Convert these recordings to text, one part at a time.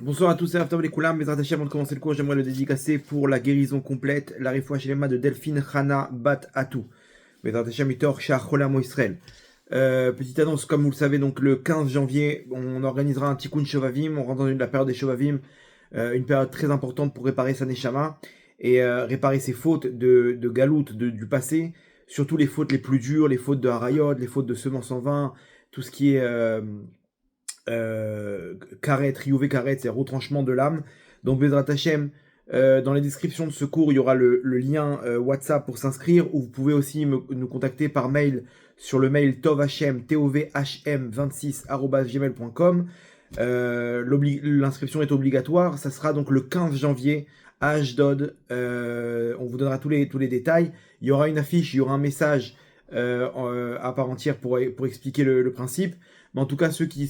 Bonsoir à tous, c'est Aftab les Koulam. Bezrat Hashem, avant de commencer le cours, j'aimerais le dédicacer pour la guérison complète, la refoua shelema de Delphine Chana Bat Atou. Bezrat Hashem Itor Shah Cholam Israël. Petite annonce, comme vous le savez, donc le 15 janvier, on organisera un Tikkun Shovavim, on rentre dans la période des Shovavim, une période très importante pour réparer sa Neshama et réparer ses fautes de galout du passé, surtout les fautes les plus dures, les fautes de Harayot, les fautes de semences en vin, tout ce qui est karet, riouvé karet, c'est retranchement de l'âme. Donc Bezrat Hashem, dans la description de ce cours, il y aura le lien WhatsApp pour s'inscrire, ou vous pouvez aussi nous contacter par mail sur le mail tovhm26@gmail.com. L'inscription est obligatoire. Ça sera donc le 15 janvier à Ashdod. On vous donnera tous les détails. Il y aura une affiche, il y aura un message à part entière pour expliquer le principe. Mais en tout cas, ceux qui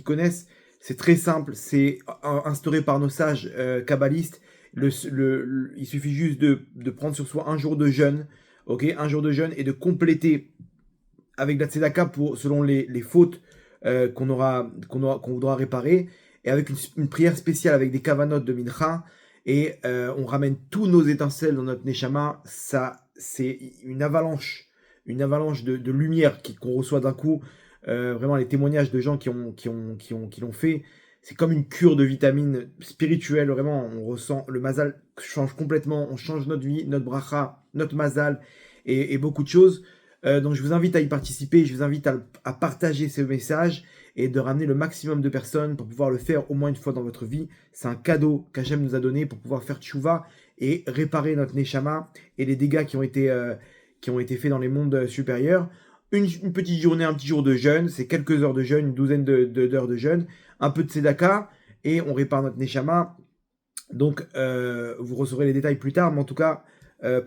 connaissent, c'est très simple. C'est instauré par nos sages kabbalistes. Il suffit juste de prendre sur soi un jour de jeûne, un jour de jeûne, et de compléter avec de la tzedaka selon les fautes qu'on voudra réparer, et avec une prière spéciale avec des kavanot de mincha, et on ramène tous nos étincelles dans notre neshama. Ça, c'est une avalanche de lumière qu'on reçoit d'un coup. Vraiment, les témoignages de gens qui l'ont fait, c'est comme une cure de vitamines spirituelle. Vraiment, on ressent le mazal change complètement. On change notre vie, notre bracha, notre mazal et beaucoup de choses. Donc, je vous invite à y participer. Je vous invite à partager ce message et de ramener le maximum de personnes pour pouvoir le faire au moins une fois dans votre vie. C'est un cadeau qu'Hachem nous a donné pour pouvoir faire tchouva et réparer notre neshama et les dégâts qui ont été faits dans les mondes supérieurs. Une petite journée, un petit jour de jeûne, c'est quelques heures de jeûne, une douzaine d'heures de jeûne, un peu de tzedaka, et on répare notre neshama. Donc, vous recevrez les détails plus tard, mais en tout cas,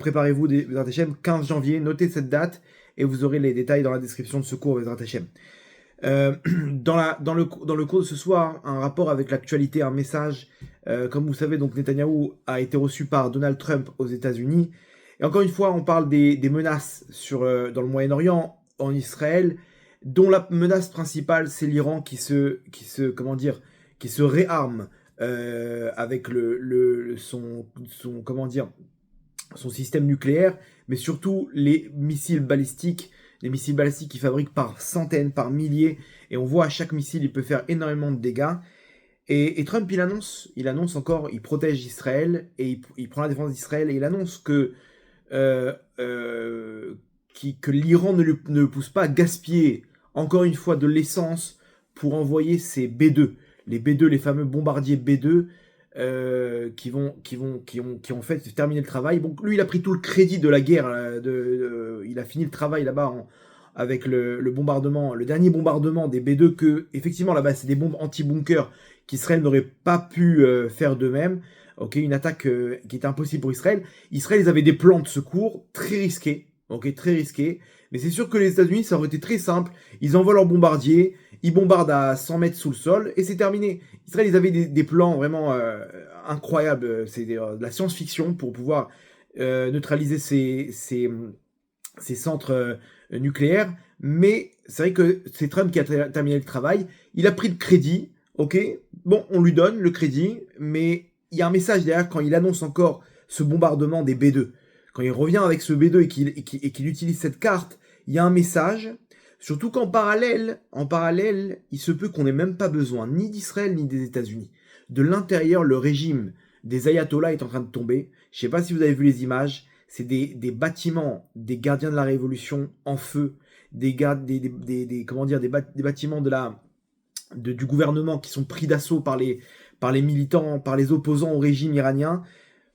préparez-vous, Bezrat Hashem, 15 janvier, notez cette date, et vous aurez les détails dans la description de ce cours, Bezrat Hashem. Dans le cours de ce soir, un rapport avec l'actualité, un message. Comme vous savez, donc Netanyahou a été reçu par Donald Trump aux États-Unis. Et encore une fois, on parle des menaces dans le Moyen-Orient, en Israël, dont la menace principale, c'est l'Iran qui se réarme avec son système nucléaire, mais surtout les missiles balistiques qu'ils fabriquent par centaines, par milliers, et on voit à chaque missile, il peut faire énormément de dégâts. Et Trump, il annonce encore, il protège Israël, et il prend la défense d'Israël, et il annonce que l'Iran ne le pousse pas à gaspiller encore une fois de l'essence pour envoyer ses B2, les fameux bombardiers B2 qui ont fait terminer le travail. Bon, lui, il a pris tout le crédit de la guerre, il a fini le travail là-bas avec le bombardement, le dernier bombardement des B2, que effectivement là-bas c'est des bombes anti-bunker qu'Israël n'aurait pas pu faire d'eux-mêmes. Une attaque qui était impossible pour Israël. Israël, ils avaient des plans de secours très risqués. Très risqués. Mais c'est sûr que les États-Unis, ça aurait été très simple. Ils envoient leurs bombardiers, ils bombardent à 100 mètres sous le sol, et c'est terminé. Israël, ils avaient des plans vraiment incroyables. C'est de la science-fiction pour pouvoir neutraliser ces centres nucléaires. Mais c'est vrai que c'est Trump qui a terminé le travail. Il a pris le crédit. Bon, on lui donne le crédit, mais il y a un message derrière quand il annonce encore ce bombardement des B2. Quand il revient avec ce B2 et qu'il utilise cette carte, il y a un message. Surtout qu'en parallèle, il se peut qu'on n'ait même pas besoin ni d'Israël ni des États-Unis. De l'intérieur, le régime des ayatollahs est en train de tomber. Je ne sais pas si vous avez vu les images. C'est des bâtiments, des gardiens de la révolution en feu, des bâtiments du gouvernement qui sont pris d'assaut par les militants, par les opposants au régime iranien.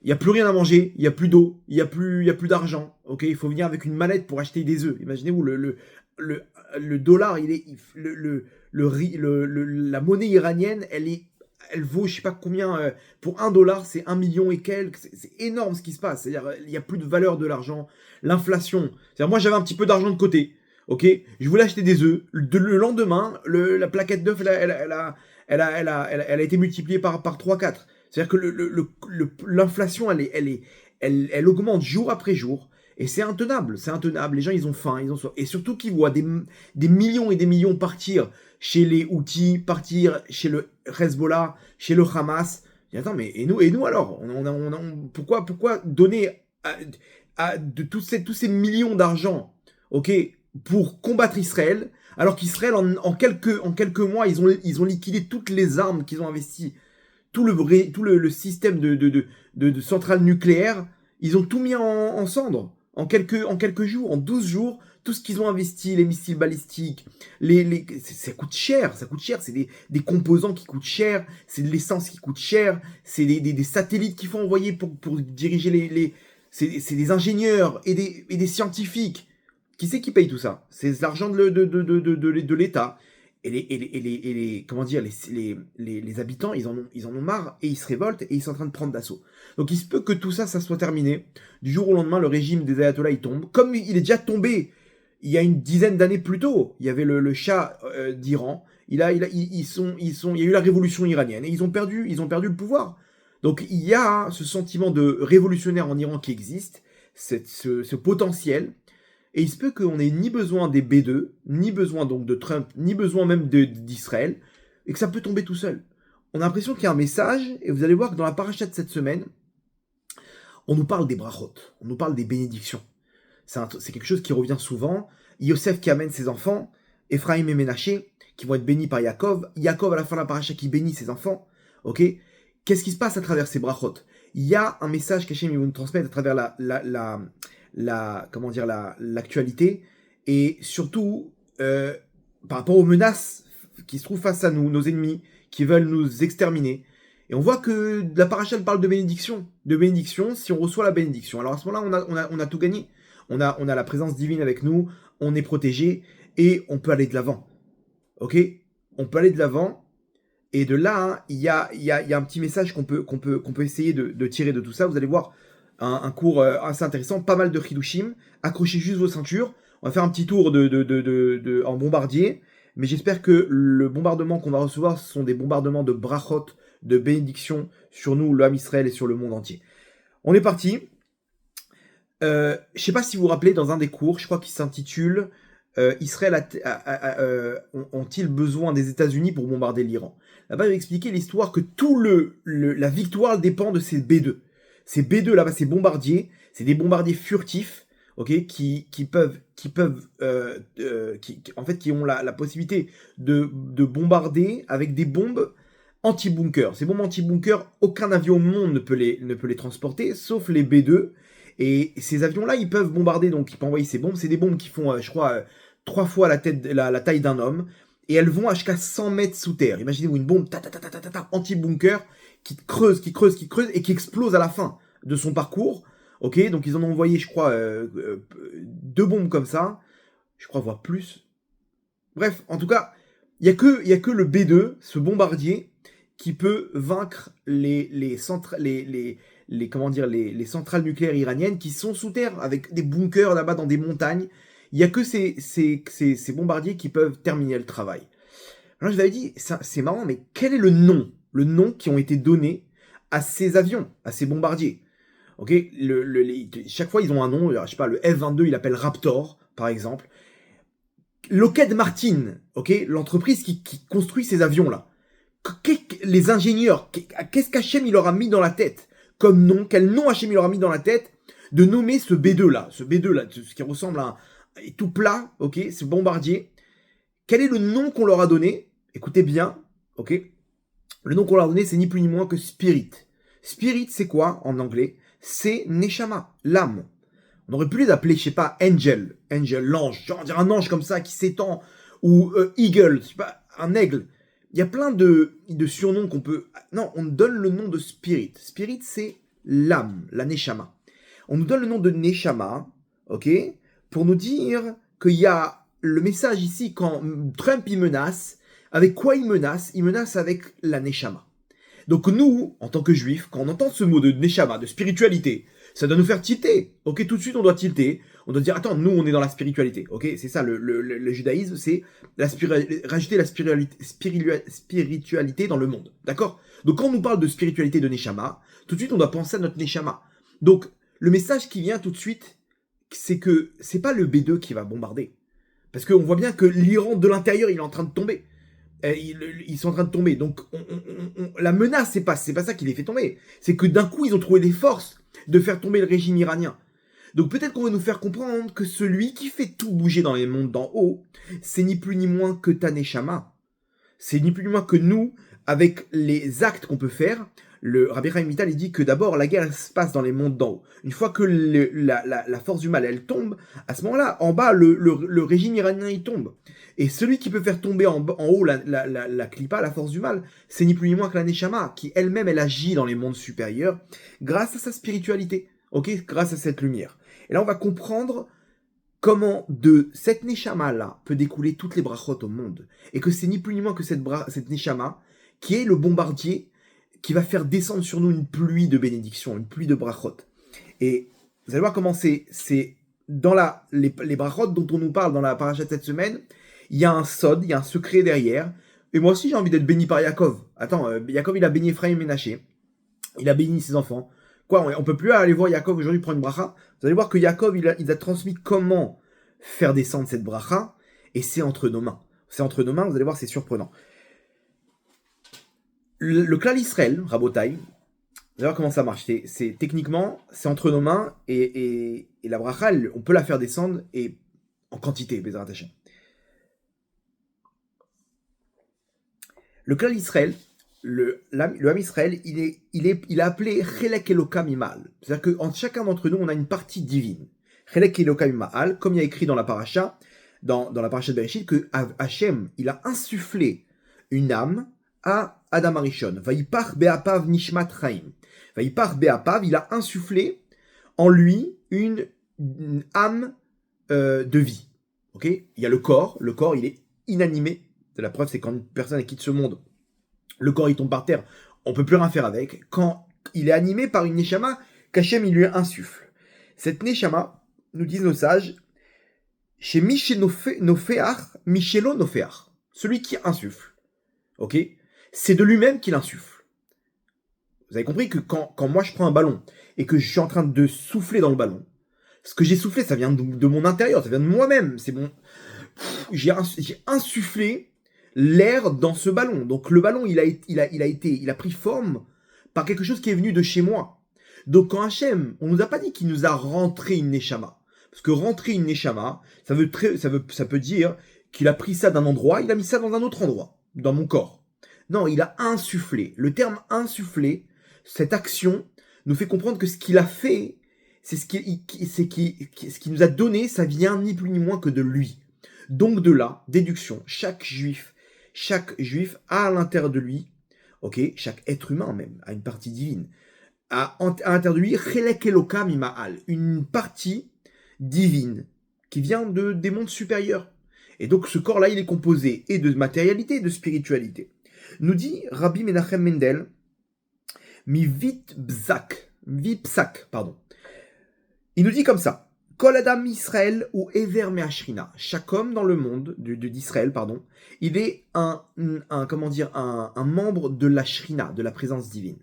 Il n'y a plus rien à manger, il n'y a plus d'eau, il n'y a plus d'argent. Il faut venir avec une mallette pour acheter des œufs. Imaginez-vous, le dollar, la monnaie iranienne, elle vaut je sais pas combien. Pour $1, c'est 1 million et quelques. C'est énorme ce qui se passe. C'est-à-dire, il n'y a plus de valeur de l'argent. L'inflation. C'est-à-dire, moi, j'avais un petit peu d'argent de côté. Je voulais acheter des œufs. Le lendemain, la plaquette d'œufs, elle a été multipliée par 3-4. C'est-à-dire que l'inflation, elle augmente jour après jour. Et c'est intenable, les gens ils ont faim, ils ont soif. Et surtout qu'ils voient des millions et des millions partir chez les Houthis, partir chez le Hezbollah, chez le Hamas. Et attends, mais et nous alors pourquoi donner de tous ces millions d'argent, ok, pour combattre Israël, alors qu'Israël en quelques mois ils ont liquidé toutes les armes qu'ils ont investies, tout le système de centrales nucléaires, ils ont tout mis en cendres. En quelques jours, en 12 jours, tout ce qu'ils ont investi, les missiles balistiques, ça coûte cher, c'est des composants qui coûtent cher, c'est de l'essence qui coûte cher, c'est des satellites qu'il faut envoyer pour diriger c'est des ingénieurs et des scientifiques. Qui c'est qui paye tout ça? C'est l'argent de l'État. Comment dire, les habitants, ils en ont marre et ils se révoltent et ils sont en train de prendre d'assaut. Donc il se peut que tout ça soit terminé. Du jour au lendemain, le régime des ayatollahs il tombe. Comme il est déjà tombé il y a une dizaine d'années plus tôt. Il y avait le Shah d'Iran. Il y a eu la révolution iranienne et ils ont perdu le pouvoir. Donc il y a ce sentiment de révolutionnaire en Iran qui existe, ce potentiel. Et il se peut qu'on ait ni besoin des B2, ni besoin donc de Trump, ni besoin même d'Israël, et que ça peut tomber tout seul. On a l'impression qu'il y a un message, et vous allez voir que dans la paracha de cette semaine, on nous parle des brachot, on nous parle des bénédictions. C'est quelque chose qui revient souvent. Yosef qui amène ses enfants, Ephraim et Ménaché, qui vont être bénis par Yaakov. Yaakov, à la fin de la paracha, qui bénit ses enfants. Ok. Qu'est-ce qui se passe à travers ces brachot? Il y a un message qu'Hachem veut nous transmettre à travers l'actualité, et surtout par rapport aux menaces qui se trouvent face à nous, nos ennemis, qui veulent nous exterminer. Et on voit que la paracha parle de bénédiction, si on reçoit la bénédiction. Alors à ce moment-là, on a tout gagné. On a la présence divine avec nous, on est protégé, et on peut aller de l'avant. Ok? On peut aller de l'avant, et de là, il y a un petit message qu'on peut essayer de tirer de tout ça. Vous allez voir un cours assez intéressant, pas mal de chidushim. Accrochez juste vos ceintures. On va faire un petit tour en bombardier. Mais j'espère que le bombardement qu'on va recevoir, ce sont des bombardements de brachot, de bénédictions sur nous, l'homme Israël, et sur le monde entier. On est parti. Je ne sais pas si vous vous rappelez, dans un des cours, je crois qu'il s'intitule Israël ont-ils besoin des États-Unis pour bombarder l'Iran? Là-bas, il va expliquer l'histoire que la victoire dépend de ces B2. Ces B2 là-bas, ces bombardiers, c'est des bombardiers furtifs, ok, qui ont la possibilité de bombarder avec des bombes anti-bunker. Ces bombes anti-bunker, aucun avion au monde ne peut les transporter, sauf les B2. Et ces avions-là, ils peuvent bombarder, donc ils peuvent envoyer ces bombes. C'est des bombes qui font, je crois, 3 fois la taille d'un homme. Et elles vont jusqu'à 100 mètres sous terre. Imaginez-vous une bombe anti-bunker qui creuse, et qui explose à la fin de son parcours. Ok, donc ils en ont envoyé, je crois, 2 bombes comme ça. Je crois, voire plus. Bref, en tout cas, il y a que le B2, ce bombardier, qui peut vaincre les centrales nucléaires iraniennes qui sont sous terre, avec des bunkers là-bas dans des montagnes. Il n'y a que ces bombardiers qui peuvent terminer le travail. Alors je vous avais dit, c'est marrant, mais quel est le nom qui ont été donnés à ces avions, à ces bombardiers? Ok, chaque fois ils ont un nom. Je sais pas, le F-22 il appelle Raptor, par exemple. Lockheed Martin, ok, l'entreprise qui construit ces avions-là. Les ingénieurs, qu'est-ce qu'Hachem il leur a mis dans la tête comme nom? Quel nom Hachem il leur a mis dans la tête de nommer ce B2 là, ce qui ressemble à tout plat, ok, ce bombardier? Quel est le nom qu'on leur a donné? Écoutez bien, ok. Le nom qu'on leur a donné, c'est ni plus ni moins que Spirit. Spirit, c'est quoi en anglais? C'est Neshama, l'âme. On aurait pu les appeler, je sais pas, Angel, l'ange, genre dire un ange comme ça qui s'étend, ou Eagle, je sais pas, un aigle. Il y a plein de surnoms qu'on peut... Non, on donne le nom de Spirit. Spirit, c'est l'âme, la Neshama. On nous donne le nom de Neshama, ok, pour nous dire qu'il y a le message ici, quand Trump il menace, avec quoi il menace? Il menace avec la Neshama. Donc nous, en tant que juifs, quand on entend ce mot de Neshama, de spiritualité, ça doit nous faire tilter, ok? Tout de suite, on doit tilter. On doit dire, attends, nous, on est dans la spiritualité, ok? C'est ça, le judaïsme, c'est rajouter la spiritualité dans le monde, d'accord? Donc, quand on nous parle de spiritualité de Neshama, tout de suite, on doit penser à notre Neshama. Donc, le message qui vient tout de suite, c'est que c'est pas le B2 qui va bombarder. Parce qu'on voit bien que l'Iran de l'intérieur, il est en train de tomber. Ils sont en train de tomber. Donc la menace, c'est pas ça qui les fait tomber. C'est que d'un coup, ils ont trouvé des forces de faire tomber le régime iranien. Donc peut-être qu'on va nous faire comprendre que celui qui fait tout bouger dans les mondes d'en haut, c'est ni plus ni moins que Taneshama. C'est ni plus ni moins que nous, avec les actes qu'on peut faire. Le Rabbi Chaim Vital, il dit que d'abord, la guerre elle se passe dans les mondes d'en haut. Une fois que la force du mal, elle tombe, à ce moment-là, en bas, le régime iranien, il tombe. Et celui qui peut faire tomber en haut la clipa, la force du mal, c'est ni plus ni moins que la Neshama, qui elle-même, elle agit dans les mondes supérieurs, grâce à sa spiritualité, ok, grâce à cette lumière. Et là, on va comprendre comment de cette Neshama-là peut découler toutes les brachot au monde. Et que c'est ni plus ni moins que cette Neshama qui est le bombardier qui va faire descendre sur nous une pluie de bénédictions, une pluie de brachot. Et vous allez voir comment c'est dans les brachot dont on nous parle dans la paracha de cette semaine, il y a un sod, il y a un secret derrière. Et moi aussi, j'ai envie d'être béni par Yaakov. Attends, Yaakov, il a béni Ephraim et Ménaché. Il a béni ses enfants. Quoi, on peut plus aller voir Yaakov aujourd'hui prendre une bracha. Vous allez voir que Yaakov, il a transmis comment faire descendre cette bracha. Et c'est entre nos mains. C'est entre nos mains, vous allez voir, c'est surprenant. Le clan Israël, Rabotai, vous allez voir comment ça marche. Techniquement, c'est entre nos mains et la bracha, on peut la faire descendre et en quantité, Bézrat Hashem. Le clan Israël, le Ham Israël, il est appelé Chelek Elokam Imal. C'est-à-dire qu'entre chacun d'entre nous, on a une partie divine. Chelek Elokam Imal, comme il y a écrit dans la paracha, dans la paracha de Bereshit, que Hachem, il a insufflé une âme à Adam Arishon. Vaïpach Be'apav Nishmat Chaim. Vaïpach Be'apav, il a insufflé en lui une âme de vie. Ok, il y a le corps, il est inanimé. La preuve, c'est quand une personne quitte ce monde, le corps il tombe par terre, on peut plus rien faire avec. Quand il est animé par une neshama qu'Hachem il lui insuffle. Cette neshama, nous disent nos sages, chez Michelo Nofeach, celui qui insuffle. Ok, c'est de lui-même qu'il insuffle. Vous avez compris que quand moi je prends un ballon et que je suis en train de souffler dans le ballon, ce que j'ai soufflé, ça vient de mon intérieur, ça vient de moi-même. C'est bon. J'ai insufflé l'air dans ce ballon. Donc le ballon, il a pris forme par quelque chose qui est venu de chez moi. Donc quand Hachem, on nous a pas dit qu'il nous a rentré une neshama. Parce que rentrer une neshama, ça peut dire qu'il a pris ça d'un endroit, il a mis ça dans un autre endroit, dans mon corps. Non, il a insufflé. Le terme insufflé, cette action, nous fait comprendre que ce qu'il a fait, c'est ce qui nous a donné, ça vient ni plus ni moins que de lui. Donc de là, déduction, chaque juif a à l'intérieur de lui, ok, chaque être humain même, a une partie divine, a à l'intérieur de lui, Chelek Elokam Ima'al, une partie divine qui vient des mondes supérieurs. Et donc ce corps-là, il est composé et de matérialité et de spiritualité. Nous dit Rabbi Menachem Mendel, Vipsak, pardon. Il nous dit comme ça, Kol Adam Israël ou Ever Me'ashrina. Chaque homme dans le monde d'Israël, pardon, il est un membre de la Shrina, de la présence divine.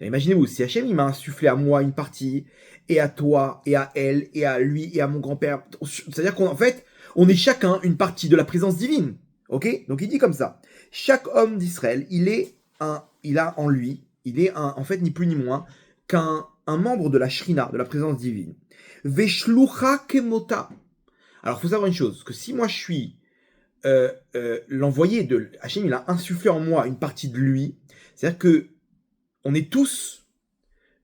Imaginez-vous, si Hachem il m'a insufflé à moi une partie, et à toi, et à elle, et à lui, et à mon grand-père, c'est-à-dire qu'en fait, on est chacun une partie de la présence divine. Ok? Donc il dit comme ça. Chaque homme d'Israël, il a en lui, en fait ni plus ni moins qu'un membre de la Shrina, de la présence divine. Veshlucha kemota. Alors, il faut savoir une chose, que si moi je suis l'envoyé de Hachem, il a insufflé en moi une partie de lui, c'est-à-dire que on a tous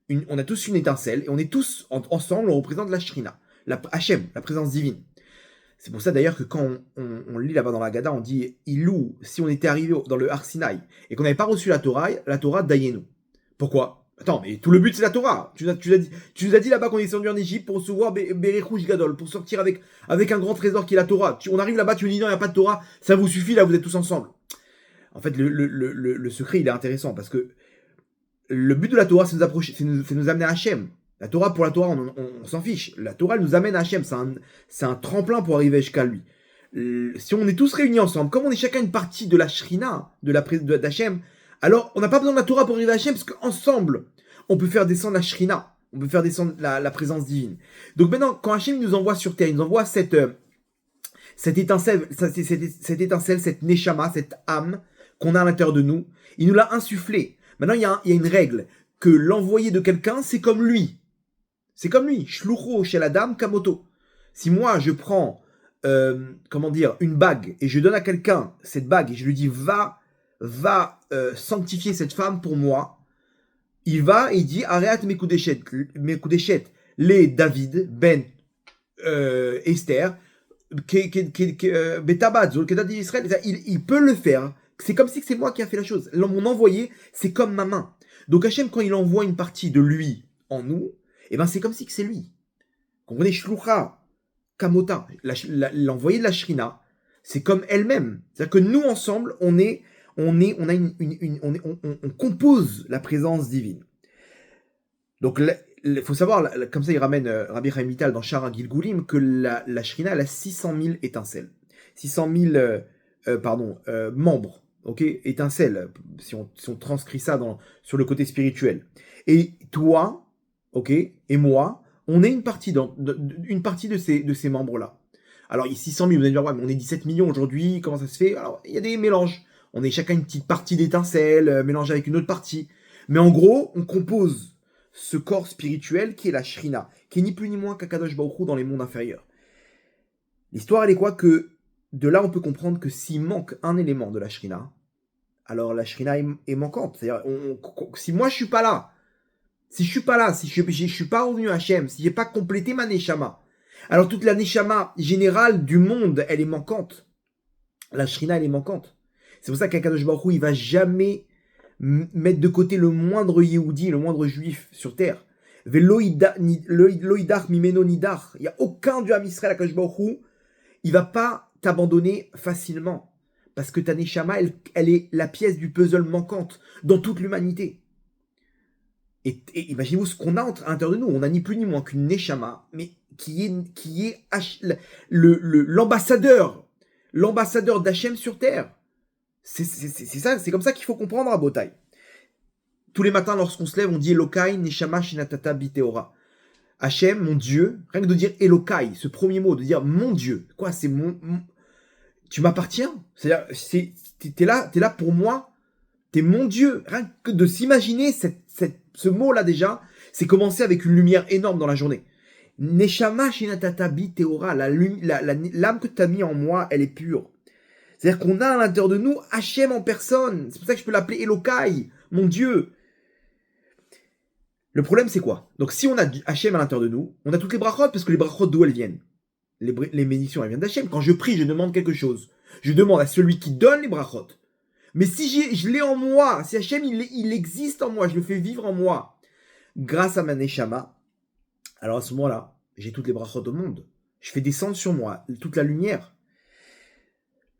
une étincelle, et on est tous ensemble, on représente la Shrina, Hachem, la présence divine. C'est pour ça d'ailleurs que quand on lit là-bas dans la Gada, on dit Ilou, si on était arrivé dans le Har Sinaï et qu'on n'avait pas reçu la Torah Dayenu. Pourquoi? Attends, mais tout le but c'est la Torah. Tu nous as dit là-bas qu'on est descendu en Égypte pour recevoir Berechush Gadol, pour sortir avec un grand trésor qui est la Torah. On arrive là-bas, tu nous dis non, il n'y a pas de Torah, ça vous suffit, là vous êtes tous ensemble. En fait, le secret il est intéressant parce que le but de la Torah c'est nous amener à Hachem. La Torah, pour la Torah, on s'en fiche. La Torah, elle nous amène à Hachem. C'est un tremplin pour arriver jusqu'à lui. Si on est tous réunis ensemble, comme on est chacun une partie de la Shrina, d'Hachem, alors on n'a pas besoin de la Torah pour arriver à Hachem, parce qu'ensemble, on peut faire descendre la Shrina. On peut faire descendre la présence divine. Donc maintenant, quand Hachem nous envoie sur terre, il nous envoie cette étincelle, cette neshama, cette âme qu'on a à l'intérieur de nous, il nous l'a insufflé. Maintenant, il y a une règle, que l'envoyé de quelqu'un, c'est comme lui. C'est comme lui. Shlucho shel adam kamoto. Si moi, je prends, une bague, et je donne à quelqu'un cette bague, et je lui dis, va sanctifier cette femme pour moi, il va et il dit, Areat mekudeshet, les David, Ben, Esther, Betabad, Zolkedat d'Israël, il peut le faire. C'est comme si c'est moi qui a fait la chose. Mon envoyé, c'est comme ma main. Donc Hachem, quand il envoie une partie de lui en nous, eh ben c'est comme si c'est lui. Comprenez, Shlucha, Kamota, l'envoyé de la Shrina, c'est comme elle-même. C'est-à-dire que nous ensemble, on compose la présence divine. Donc il faut savoir, comme ça il ramène Rabbi Chaim Vital dans Shara Gilgulim, que la Shrina, elle a 600 000 étincelles. 600 000 membres, ok, étincelles, si on transcrit ça sur le côté spirituel. Et toi, ok, et moi, on est une partie de ces membres-là. Alors, il y a 600 000, vous allez dire, ouais, mais on est 17 millions aujourd'hui, comment ça se fait? Alors, il y a des mélanges. On est chacun une petite partie d'étincelles, mélangée avec une autre partie. Mais en gros, on compose ce corps spirituel qui est la Shrina, qui est ni plus ni moins qu'Akadosh Baruch Hu dans les mondes inférieurs. L'histoire, elle est quoi? Que de là, on peut comprendre que s'il manque un élément de la Shrina, alors la Shrina est manquante. C'est-à-dire, si moi je suis pas là, si je suis pas revenu à Hachem, si j'ai pas complété ma Neshama, alors toute la Neshama générale du monde, elle est manquante. La Shrina, elle est manquante. C'est pour ça qu'Akadosh Baruch Hu, il va jamais mettre de côté le moindre Yehudi, le moindre juif sur terre. Veloïdach mimeno nidach. Il n'y a aucun du Ham Israël, Akadosh Baruch Hu, il va pas t'abandonner facilement. Parce que ta Neshama, elle est la pièce du puzzle manquante dans toute l'humanité. Et imaginez-vous ce qu'on a à l'intérieur de nous. On n'a ni plus ni moins qu'une Neshama, mais qui est l'ambassadeur d'Hachem sur terre. C'est ça, c'est comme ça qu'il faut comprendre à Botaï. Tous les matins, lorsqu'on se lève, on dit Elokai, Neshama, Shinatata, Biteora. Hachem, mon Dieu, rien que de dire Elokai, ce premier mot, de dire mon Dieu. Quoi, c'est tu m'appartiens. C'est-à-dire, t'es là pour moi. T'es mon Dieu. Rien que de s'imaginer ce mot-là déjà, c'est commencer avec une lumière énorme dans la journée. Neshama Shinatata Biteora, l'âme que tu as mis en moi, elle est pure. C'est-à-dire qu'on a à l'intérieur de nous Hachem en personne. C'est pour ça que je peux l'appeler Elokai, mon Dieu. Le problème, c'est quoi? Donc, si on a Hachem à l'intérieur de nous, on a toutes les brachot, parce que les brachot, d'où elles viennent? Les bénédictions, elles viennent d'Hachem. Quand je prie, je demande quelque chose. Je demande à celui qui donne les brachot. Mais si je l'ai en moi, si Hachem, il existe en moi, je le fais vivre en moi, grâce à ma Neshama, alors à ce moment-là, j'ai toutes les brachot au monde. Je fais descendre sur moi toute la lumière.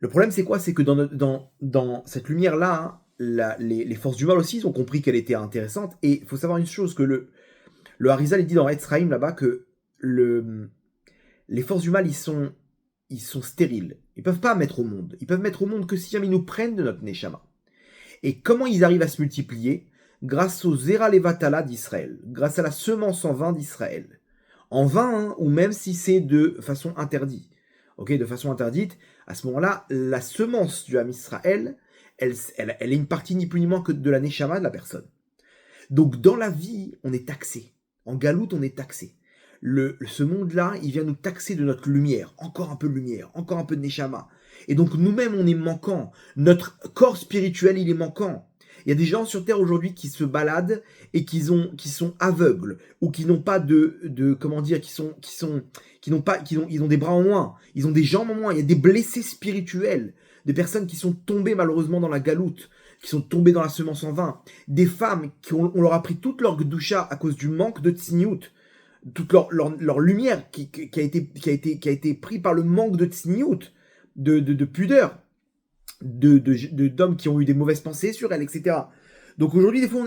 Le problème, c'est quoi? C'est que dans cette lumière-là, les forces du mal aussi, ils ont compris qu'elle était intéressante. Et il faut savoir une chose, que le Harizal, il dit dans Etzraïm, là-bas, que les forces du mal, ils sont stériles. Ils peuvent pas mettre au monde. Ils peuvent mettre au monde que si jamais ils nous prennent de notre Neshama. Et comment ils arrivent à se multiplier? Grâce au Zera Levatala d'Israël. Grâce à la semence en vain d'Israël. En vain, hein, ou même si c'est de façon interdite. Ok, de façon interdite, à ce moment-là, la semence du Ham Israël, elle est une partie ni plus ni moins que de la Neshama de la personne. Donc dans la vie, on est taxé. En galoute, on est taxé. Ce monde-là, il vient nous taxer de notre lumière. Encore un peu de lumière, encore un peu de Neshama. Et donc nous-mêmes, on est manquants. Notre corps spirituel, il est manquant. Il y a des gens sur Terre aujourd'hui qui se baladent et qui sont aveugles ou qui n'ont pas ils ont des bras en moins, ils ont des jambes en moins. Il y a des blessés spirituels, des personnes qui sont tombées malheureusement dans la galoute, qui sont tombées dans la semence en vain, des femmes on leur a pris toute leur gdoucha à cause du manque de tsniout, toute leur lumière qui a été pris par le manque de tsniout, de pudeur. D'hommes qui ont eu des mauvaises pensées sur elle, etc. Donc aujourd'hui, des fois,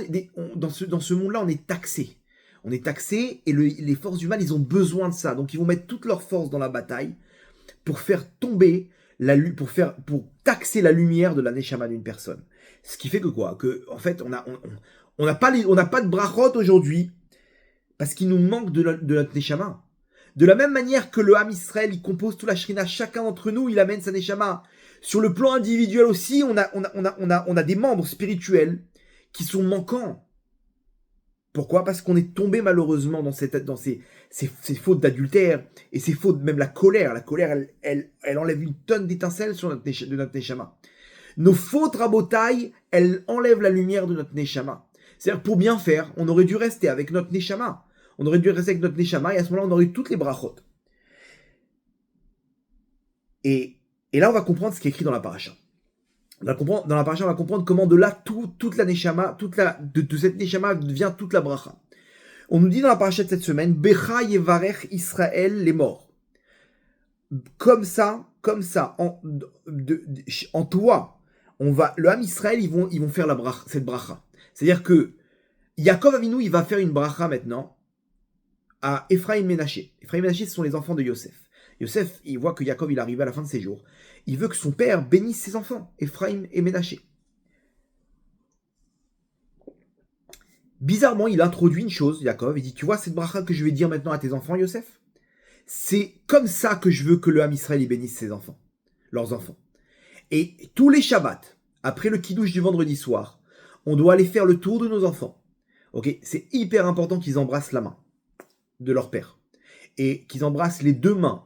dans ce monde-là, on est taxé. On est taxé et les forces du mal, ils ont besoin de ça. Donc ils vont mettre toute leur force dans la bataille pour faire tomber pour taxer la lumière de la Neshama d'une personne. Ce qui fait que quoi? Que en fait, on n'a pas de brachot aujourd'hui Parce qu'il nous manque de notre Neshama. De la même manière que le Ham Israël, il compose toute la Shrina, chacun d'entre nous, il amène sa Neshama. Sur le plan individuel aussi, on a des membres spirituels qui sont manquants. Pourquoi ? Parce qu'on est tombé malheureusement dans ces fautes d'adultère et ces fautes, même la colère. La colère, elle enlève une tonne d'étincelles de notre Neshama. Nos fautes rabotailles, elles enlèvent la lumière de notre Neshama. C'est-à-dire, pour bien faire, on aurait dû rester avec notre Neshama. On aurait dû rester avec notre Neshama et à ce moment-là, on aurait eu toutes les brachot. Et là, on va comprendre ce qui est écrit dans la paracha. Dans la paracha, on va comprendre comment de là, toute la Neshama, de cette Neshama vient toute la bracha. On nous dit dans la paracha de cette semaine, Becha yevarech Israël les morts. Comme ça, en toi, le Ham Israël, ils vont faire cette bracha. C'est-à-dire que Yaakov Avinu, il va faire une bracha maintenant à Ephraim Ménaché. Ephraim et Ménaché, ce sont les enfants de Yosef. Yosef, il voit que Yaakov, il arrive à la fin de ses jours. Il veut que son père bénisse ses enfants, Ephraim et Ménaché. Bizarrement, il introduit une chose, Yaakov, il dit, tu vois cette bracha que je vais dire maintenant à tes enfants, Yosef ? C'est comme ça que je veux que le Ham Israël bénisse ses enfants, leurs enfants. Et tous les Shabbats, après le kiddush du vendredi soir, on doit aller faire le tour de nos enfants. Ok, c'est hyper important qu'ils embrassent la main de leur père et qu'ils embrassent les deux mains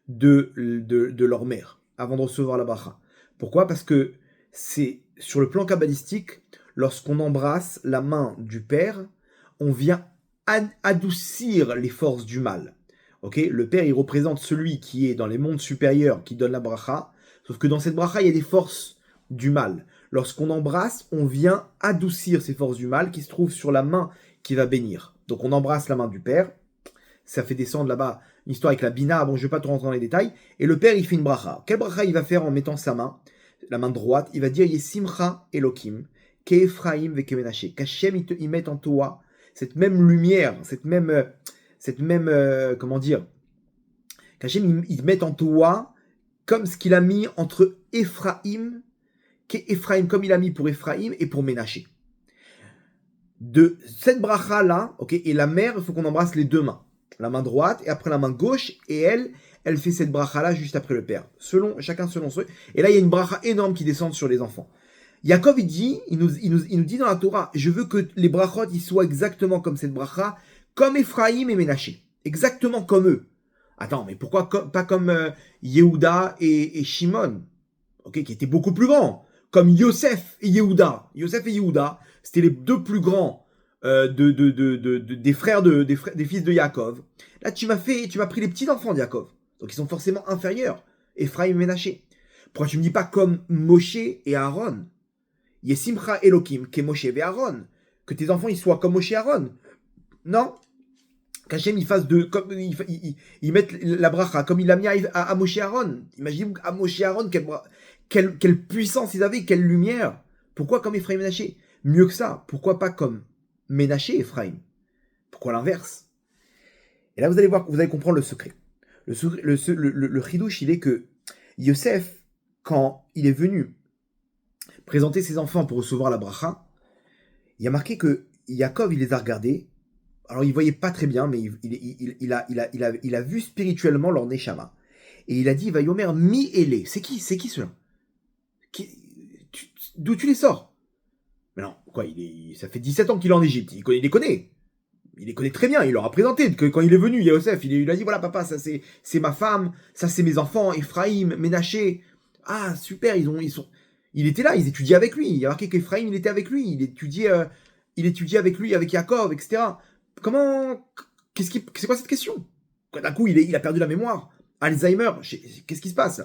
de leur mère avant de recevoir la bracha. Pourquoi ? Parce que c'est sur le plan kabbalistique, lorsqu'on embrasse la main du père, on vient adoucir les forces du mal. Okay, le père, il représente celui qui est dans les mondes supérieurs, qui donne la bracha, sauf que dans cette bracha, il y a des forces du mal. Lorsqu'on embrasse, on vient adoucir ces forces du mal qui se trouvent sur la main qui va bénir. Donc on embrasse la main du père, ça fait descendre là-bas une histoire avec la bina, bon je ne vais pas trop rentrer dans les détails, et le père il fait une bracha. Quelle bracha il va faire en mettant sa main, la main droite ? Il va dire Yesimcha Elokim, Ke'Ephraim ve'Kemenaché, qu'Hachem il met en toi cette même lumière, cette même comment dire, qu'Hachem il met en toi comme ce qu'il a mis entre Ephraim, comme il a mis pour Ephraim et pour Ménaché. De cette bracha là, ok, et la mère, il faut qu'on embrasse les deux mains, la main droite et après la main gauche, et elle fait cette bracha là juste après le père, chacun selon soi. Et là il y a une bracha énorme qui descend sur les enfants. Yaakov il nous dit dans la Torah, je veux que les brachot ils soient exactement comme cette bracha, comme Ephraim et Ménaché, exactement comme eux. Attends, mais pourquoi pas comme Yehuda et Shimon, ok, qui étaient beaucoup plus grands, comme Yosef et Yehuda. Yosef et Yehuda, c'était les deux plus grands des fils de Yaakov. Là, tu m'as pris les petits enfants de Yaakov, donc ils sont forcément inférieurs, Ephraim et Ménaché. Pourquoi tu me dis pas comme Moshe et Aaron? Yesimcha Elokim, que Moshe et Aaron, que tes enfants ils soient comme Moshe et Aaron. Non, qu'Hachem il fasse il mette la bracha comme il l'a mis à Moshe et Aaron. Imaginez à Moshe et Aaron quelle puissance ils avaient, quelle lumière. Pourquoi comme Ephraim et Ménaché? Mieux que ça, pourquoi pas comme Ménaché et Ephraim? Pourquoi l'inverse? Et là vous allez voir, vous allez comprendre le secret. Le chidouche, il est que Yosef, quand il est venu présenter ses enfants pour recevoir la bracha, il y a marqué que Yaakov, il les a regardés. Alors, il voyait pas très bien, mais il a vu spirituellement leur neshama. Et il a dit, Vayomer mi ele. C'est qui ceux-là? D'où tu les sors? Mais non, quoi, ça fait 17 ans qu'il est en Égypte. Il les connaît. Il les connaît très bien. Il leur a présenté. Quand il est venu, Yosef, il a dit, voilà, papa, ça c'est ma femme, ça c'est mes enfants, Ephraim, Ménaché. Ah, super, il était là, ils étudiaient avec lui. Il y a marqué qu'Ephraim, il était avec lui. Il étudiait avec lui, avec Yaakov, etc. C'est quoi cette question? D'un coup, il a perdu la mémoire. Alzheimer, qu'est-ce qui se passe?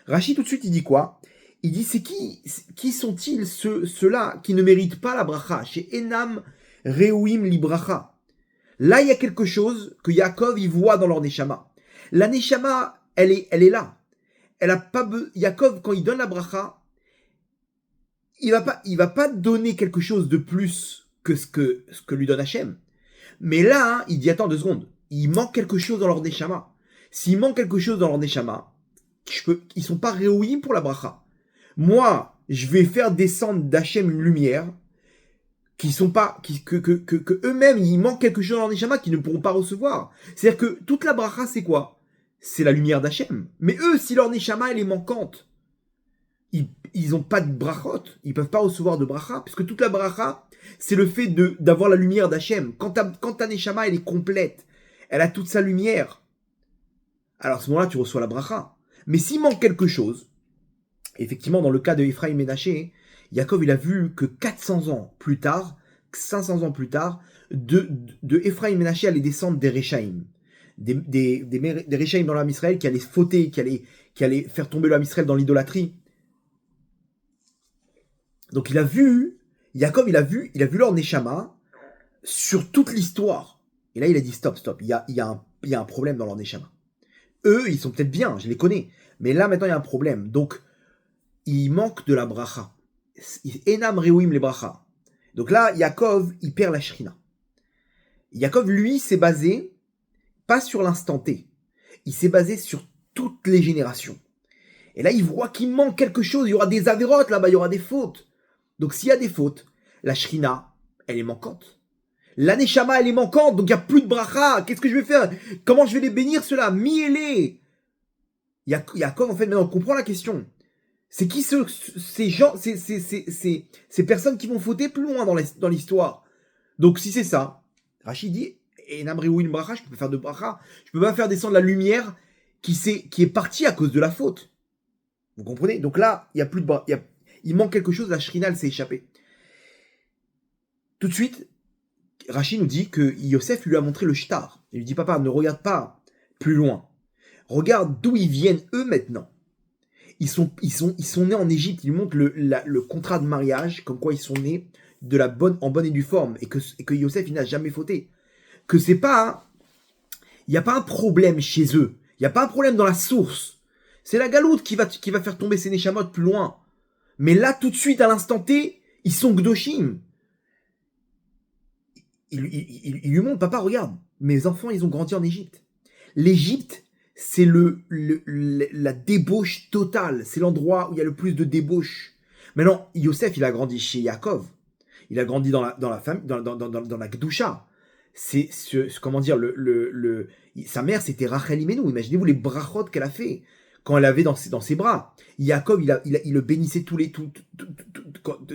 Rachid, tout de suite, il dit quoi? Il dit, c'est qui sont-ils ceux-là qui ne méritent pas la bracha? Chez Enam Reuim Libracha. Là, il y a quelque chose que Yaakov, il voit dans leur neshama. La neshama, elle est là. Elle a pas Yaakov, quand il donne la bracha, il va pas donner quelque chose de plus que ce que lui donne Hachem. Mais là, il dit, attends 2 secondes, il manque quelque chose dans leur neshama. S'il manque quelque chose dans leur neshama, ils sont pas réouïs pour la bracha. Moi, je vais faire descendre d'Hachem une lumière qui sont pas, que eux-mêmes, il manque quelque chose dans leur Neshama qu'ils ne pourront pas recevoir. C'est-à-dire que toute la bracha, c'est quoi? C'est la lumière d'Hachem. Mais eux, si leur Neshama, elle est manquante, ils ont pas de brachot, ils peuvent pas recevoir de bracha, puisque toute la bracha, c'est le fait d'avoir la lumière d'Hachem. Quand ta Neshama, elle est complète, elle a toute sa lumière, alors à ce moment-là, tu reçois la bracha. Mais s'il manque quelque chose, effectivement, dans le cas de Ephraim et Ménaché, Yaakov, il a vu que 400 ans plus tard, 500 ans plus tard, de Ephraim et Ménaché allaient descendre des Réchaïm. Des Réchaïm dans l'âme Israël qui allaient fauter, qui allaient faire tomber l'âme Israël dans l'idolâtrie. Donc Yaakov, il a vu leur Neshama sur toute l'histoire. Et là, il a dit stop, il y a un problème dans leur Neshama. Eux, ils sont peut-être bien, je les connais. Mais là, maintenant, il y a un problème. Donc, il manque de la bracha. Enam reuim les bracha. Donc là, Yaakov, il perd la shrina. Yaakov, lui, s'est basé, pas sur l'instant T, il s'est basé sur toutes les générations. Et là, il voit qu'il manque quelque chose, il y aura des avérotes là-bas, il y aura des fautes. Donc s'il y a des fautes, la shrina, elle est manquante. La neshama, elle est manquante, donc il n'y a plus de bracha. Qu'est-ce que je vais faire? Comment je vais les bénir, ceux-là? Miellez. Yaakov, en fait, maintenant, on comprend la question. C'est qui ces gens, ces personnes qui vont fauter plus loin dans l'histoire. Donc si c'est ça, Rachid dit, Enamriouin bracha, je peux pas faire de bracha, je peux pas faire descendre la lumière qui est partie à cause de la faute. Vous comprenez? Donc là, il y a plus de bracha, il manque quelque chose, la shrina, elle s'est échappée. Tout de suite, Rachid nous dit que Yosef lui a montré le shtar. Il lui dit, papa, ne regarde pas plus loin. Regarde d'où ils viennent eux maintenant. Ils sont nés en Égypte. Ils montrent le contrat de mariage, comme quoi ils sont nés en bonne et due forme, et que Yosef, il n'a jamais fauté. Que c'est pas, il n'y a pas un problème chez eux. Il n'y a pas un problème dans la source. C'est la galoute qui va faire tomber ces Neshamot plus loin. Mais là, tout de suite, à l'instant T, ils sont Gdoshim. Il lui montre, papa, regarde, mes enfants, ils ont grandi en Égypte. L'Égypte, c'est la débauche totale. C'est l'endroit où il y a le plus de débauche. Maintenant, Yosef, il a grandi chez Yaakov. Il a grandi dans la famille, dans la Gdusha. Comment dire, sa mère, c'était Rachel Imenu. Imaginez-vous les brachot qu'elle a fait quand elle avait dans ses bras. Yaakov, il le bénissait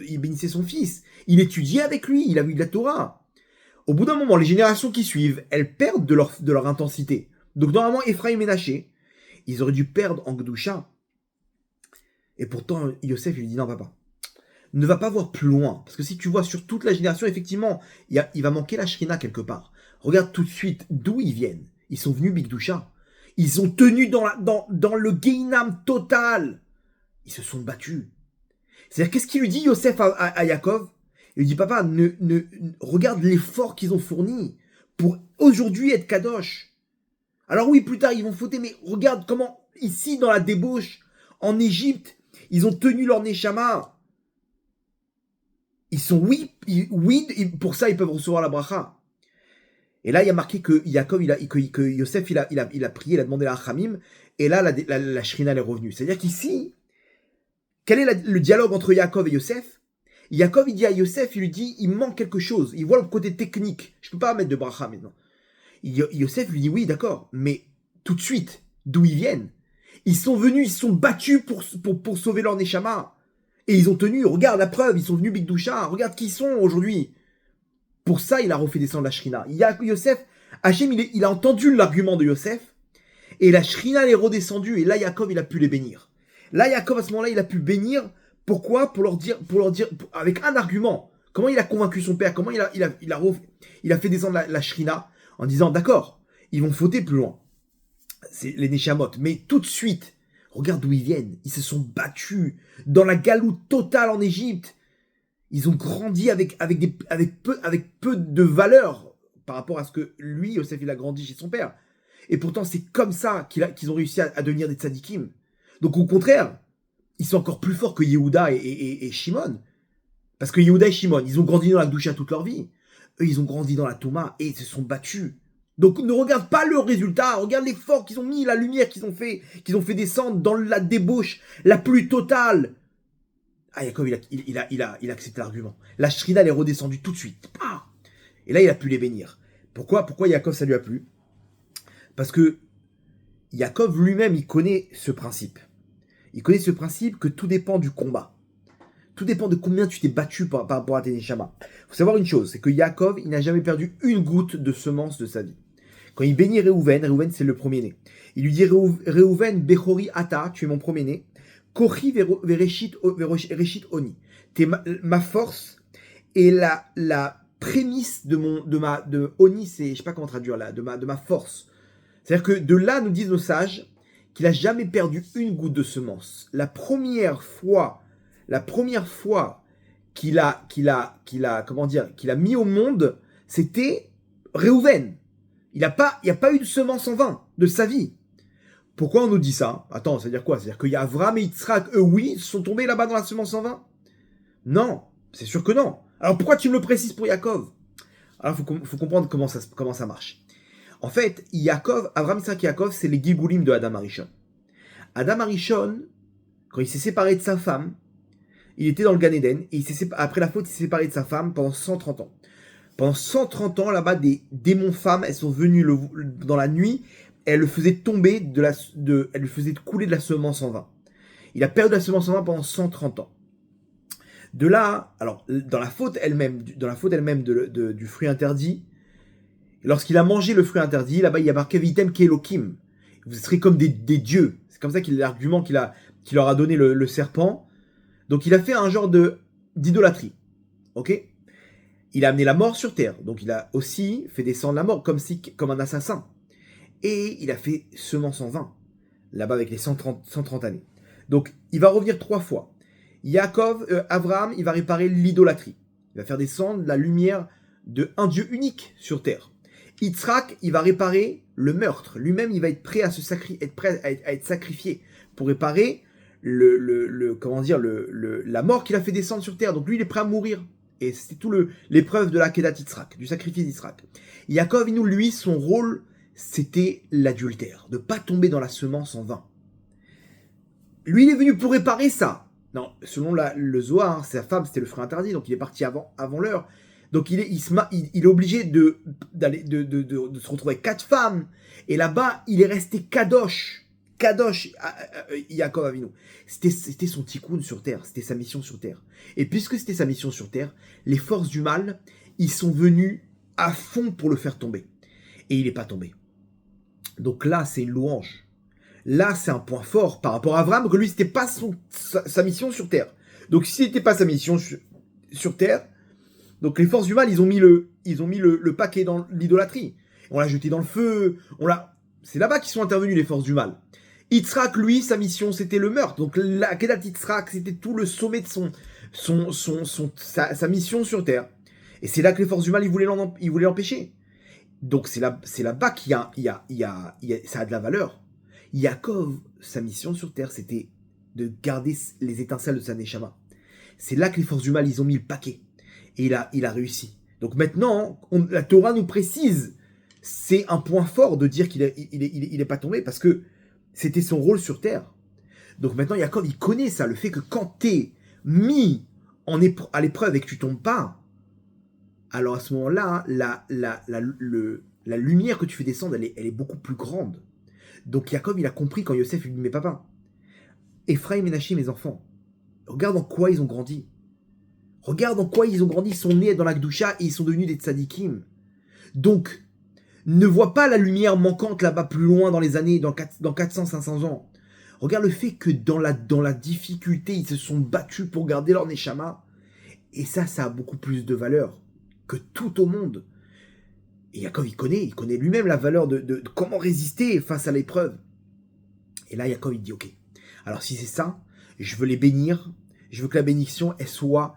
il bénissait son fils. Il étudiait avec lui. Il a vu de la Torah. Au bout d'un moment, les générations qui suivent, elles perdent de leur intensité. Donc normalement, Ephraim et Ménaché, ils auraient dû perdre en Gdusha. Et pourtant, Yosef, il lui dit, non, papa, ne va pas voir plus loin. Parce que si tu vois sur toute la génération, effectivement, il va manquer la shrina quelque part. Regarde tout de suite d'où ils viennent. Ils sont venus Bigdusha. Ils ont tenu dans le Geinam total. Ils se sont battus. C'est-à-dire, qu'est-ce qu'il lui dit, Yosef, à Yaakov? Il lui dit, papa, regarde l'effort qu'ils ont fourni pour aujourd'hui être kadosh. Alors oui, plus tard, ils vont fauter, mais regarde comment, ici, dans la débauche, en Égypte, ils ont tenu leur neshama. Ils sont, oui, pour ça, ils peuvent recevoir la bracha. Et là, il y a marqué que Yaakov, que Yosef, il a prié, il a demandé la Achamim, et là, la shrina, elle est revenue. C'est-à-dire qu'ici, quel est le dialogue entre Yaakov et Yosef? Yaakov, il dit à Yosef, il lui dit, il manque quelque chose. Il voit le côté technique. Je ne peux pas mettre de bracha maintenant. Yosef lui dit, oui, d'accord, mais tout de suite, d'où ils viennent? Ils sont venus, ils se sont battus pour sauver leur neshama. Et ils ont tenu, regarde la preuve, ils sont venus Bigdusha, regarde qui ils sont aujourd'hui. Pour ça, il a refait descendre la shrina. Yosef, Hachem, il a entendu l'argument de Yosef, et la shrina, elle est redescendue, et là, Yaakov, il a pu les bénir. Là, Yaakov, à ce moment-là, il a pu bénir. Pourquoi? Pour leur dire, avec un argument. Comment il a convaincu son père? Comment il a fait descendre la shrina en disant, d'accord, ils vont fauter plus loin. C'est les Neshamot. Mais tout de suite, regarde d'où ils viennent. Ils se sont battus dans la galoute totale en Égypte. Ils ont grandi avec peu de valeur par rapport à ce que lui, Yosef, il a grandi chez son père. Et pourtant, c'est comme ça qu'ils ont réussi à devenir des tzadikim. Donc au contraire, ils sont encore plus forts que Yehuda et Shimon. Parce que Yehuda et Shimon, ils ont grandi dans la Gdusha toute leur vie. Eux, ils ont grandi dans la Touma et ils se sont battus. Donc ne regarde pas le résultat, regarde l'effort qu'ils ont mis, la lumière qu'ils ont fait descendre dans la débauche la plus totale. Ah, Yaakov, il a accepté l'argument. La Shrina, elle est redescendue tout de suite. Ah, et là, il a pu les bénir. Pourquoi Yaakov, ça lui a plu? Parce que Yaakov lui-même, il connaît ce principe. Il connaît ce principe que tout dépend du combat. Tout dépend de combien tu t'es battu par rapport à tes Neshama. Il faut savoir une chose, c'est que Yaakov, il n'a jamais perdu une goutte de semence de sa vie. Quand il bénit Réhouven c'est le premier-né. Il lui dit Réhouven, Bechori Ata, tu es mon premier-né. Kochi Vereshit Oni. T'es ma force et la prémisse de Oni, c'est, je sais pas comment traduire là, de ma force. C'est-à-dire que de là, nous disent nos sages, qu'il a jamais perdu une goutte de semence. La première fois qu'il a mis au monde, c'était Réhouven. Il n'y a pas eu de semence en vain de sa vie. Pourquoi on nous dit ça? Attends, ça veut dire quoi? C'est-à-dire qu'il y a Avram et Yitzhak, eux, oui, sont tombés là-bas dans la semence en vain? Non, c'est sûr que non. Alors pourquoi tu me le précises pour Yaakov? Alors il faut comprendre comment ça marche. En fait, Avram, Yitzhak et Yaakov, c'est les Gilgulim de Adam Arishon. Adam Arishon, quand il s'est séparé de sa femme, il était dans le Gan Eden, et après la faute, il s'est séparé de sa femme pendant 130 ans. Pendant 130 ans, là-bas, des démons femmes, elles sont venues dans la nuit, elles le faisaient tomber elles lui faisaient couler de la semence en vain. Il a perdu la semence en vain pendant 130 ans. De là, alors, dans la faute elle-même du fruit interdit, lorsqu'il a mangé le fruit interdit, là-bas, il y a marqué Vitem Kelokim. Vous serez comme des dieux. C'est comme ça qu'il l'argument qu'il leur a donné le serpent. Donc, il a fait un genre d'idolâtrie. Ok? Il a amené la mort sur terre. Donc, il a aussi fait descendre la mort comme un assassin. Et il a fait semence en vain. Là-bas, avec les 130 années. Donc, il va revenir 3 fois. Abraham, il va réparer l'idolâtrie. Il va faire descendre la lumière d'un Dieu unique sur terre. Yitzhak, il va réparer le meurtre. Lui-même, il va être prêt à être sacrifié pour réparer la mort qu'il a fait descendre sur terre. Donc lui, il est prêt à mourir. Et c'est tout l'épreuve de la Kedat Yitzhak, du sacrifice d'Yitzhak. Yaakov, lui, son rôle, c'était l'adultère, de ne pas tomber dans la semence en vain. Lui, il est venu pour réparer ça. Non, selon le Zohar, sa femme, c'était le fruit interdit, donc il est parti avant l'heure. Donc il est obligé de se retrouver avec 4 femmes. Et là-bas, il est resté Kadosh, Yaakov Avinu. C'était son tikkun sur terre, c'était sa mission sur terre. Et puisque c'était sa mission sur terre, les forces du mal, ils sont venus à fond pour le faire tomber. Et il n'est pas tombé. Donc là, c'est une louange. Là, c'est un point fort par rapport à Abraham, que lui, c'était pas sa mission sur terre. Donc si c'était pas sa mission sur terre, donc les forces du mal, ils ont mis le paquet dans l'idolâtrie. On l'a jeté dans le feu. C'est là-bas qu'ils sont intervenus, les forces du mal. Yitzhak, lui, sa mission, c'était le meurtre. Donc la Kedat Yitzhak, c'était tout le sommet de sa mission sur terre. Et c'est là que les forces du mal, ils voulaient l'empêcher. Donc c'est là-bas qu'il y a, ça a de la valeur. Yaakov, sa mission sur terre, c'était de garder les étincelles de sa Neshama. C'est là que les forces du mal, ils ont mis le paquet. Et il a réussi. Donc maintenant, la Torah nous précise, c'est un point fort de dire qu'il est pas tombé, parce que c'était son rôle sur terre. Donc maintenant, Yaakov, il connaît ça, le fait que quand t'es mis à l'épreuve et que tu tombes pas, alors à ce moment-là, la lumière que tu fais descendre, elle est beaucoup plus grande. Donc Yaakov, il a compris quand Yosef lui dit, mais papa, Ephraim et Ménaché, mes enfants, regarde en quoi ils ont grandi. Regarde en quoi ils ont grandi, ils sont nés dans la Gdusha et ils sont devenus des tzadikim. Donc, ne vois pas la lumière manquante là-bas plus loin dans les années, dans 400-500 ans. Regarde le fait que dans la difficulté, ils se sont battus pour garder leur neshama. Et ça a beaucoup plus de valeur que tout au monde. Et Yaakov, il connaît lui-même la valeur de comment résister face à l'épreuve. Et là, Yaakov, il dit, ok, alors si c'est ça, je veux les bénir, je veux que la bénédiction, elle soit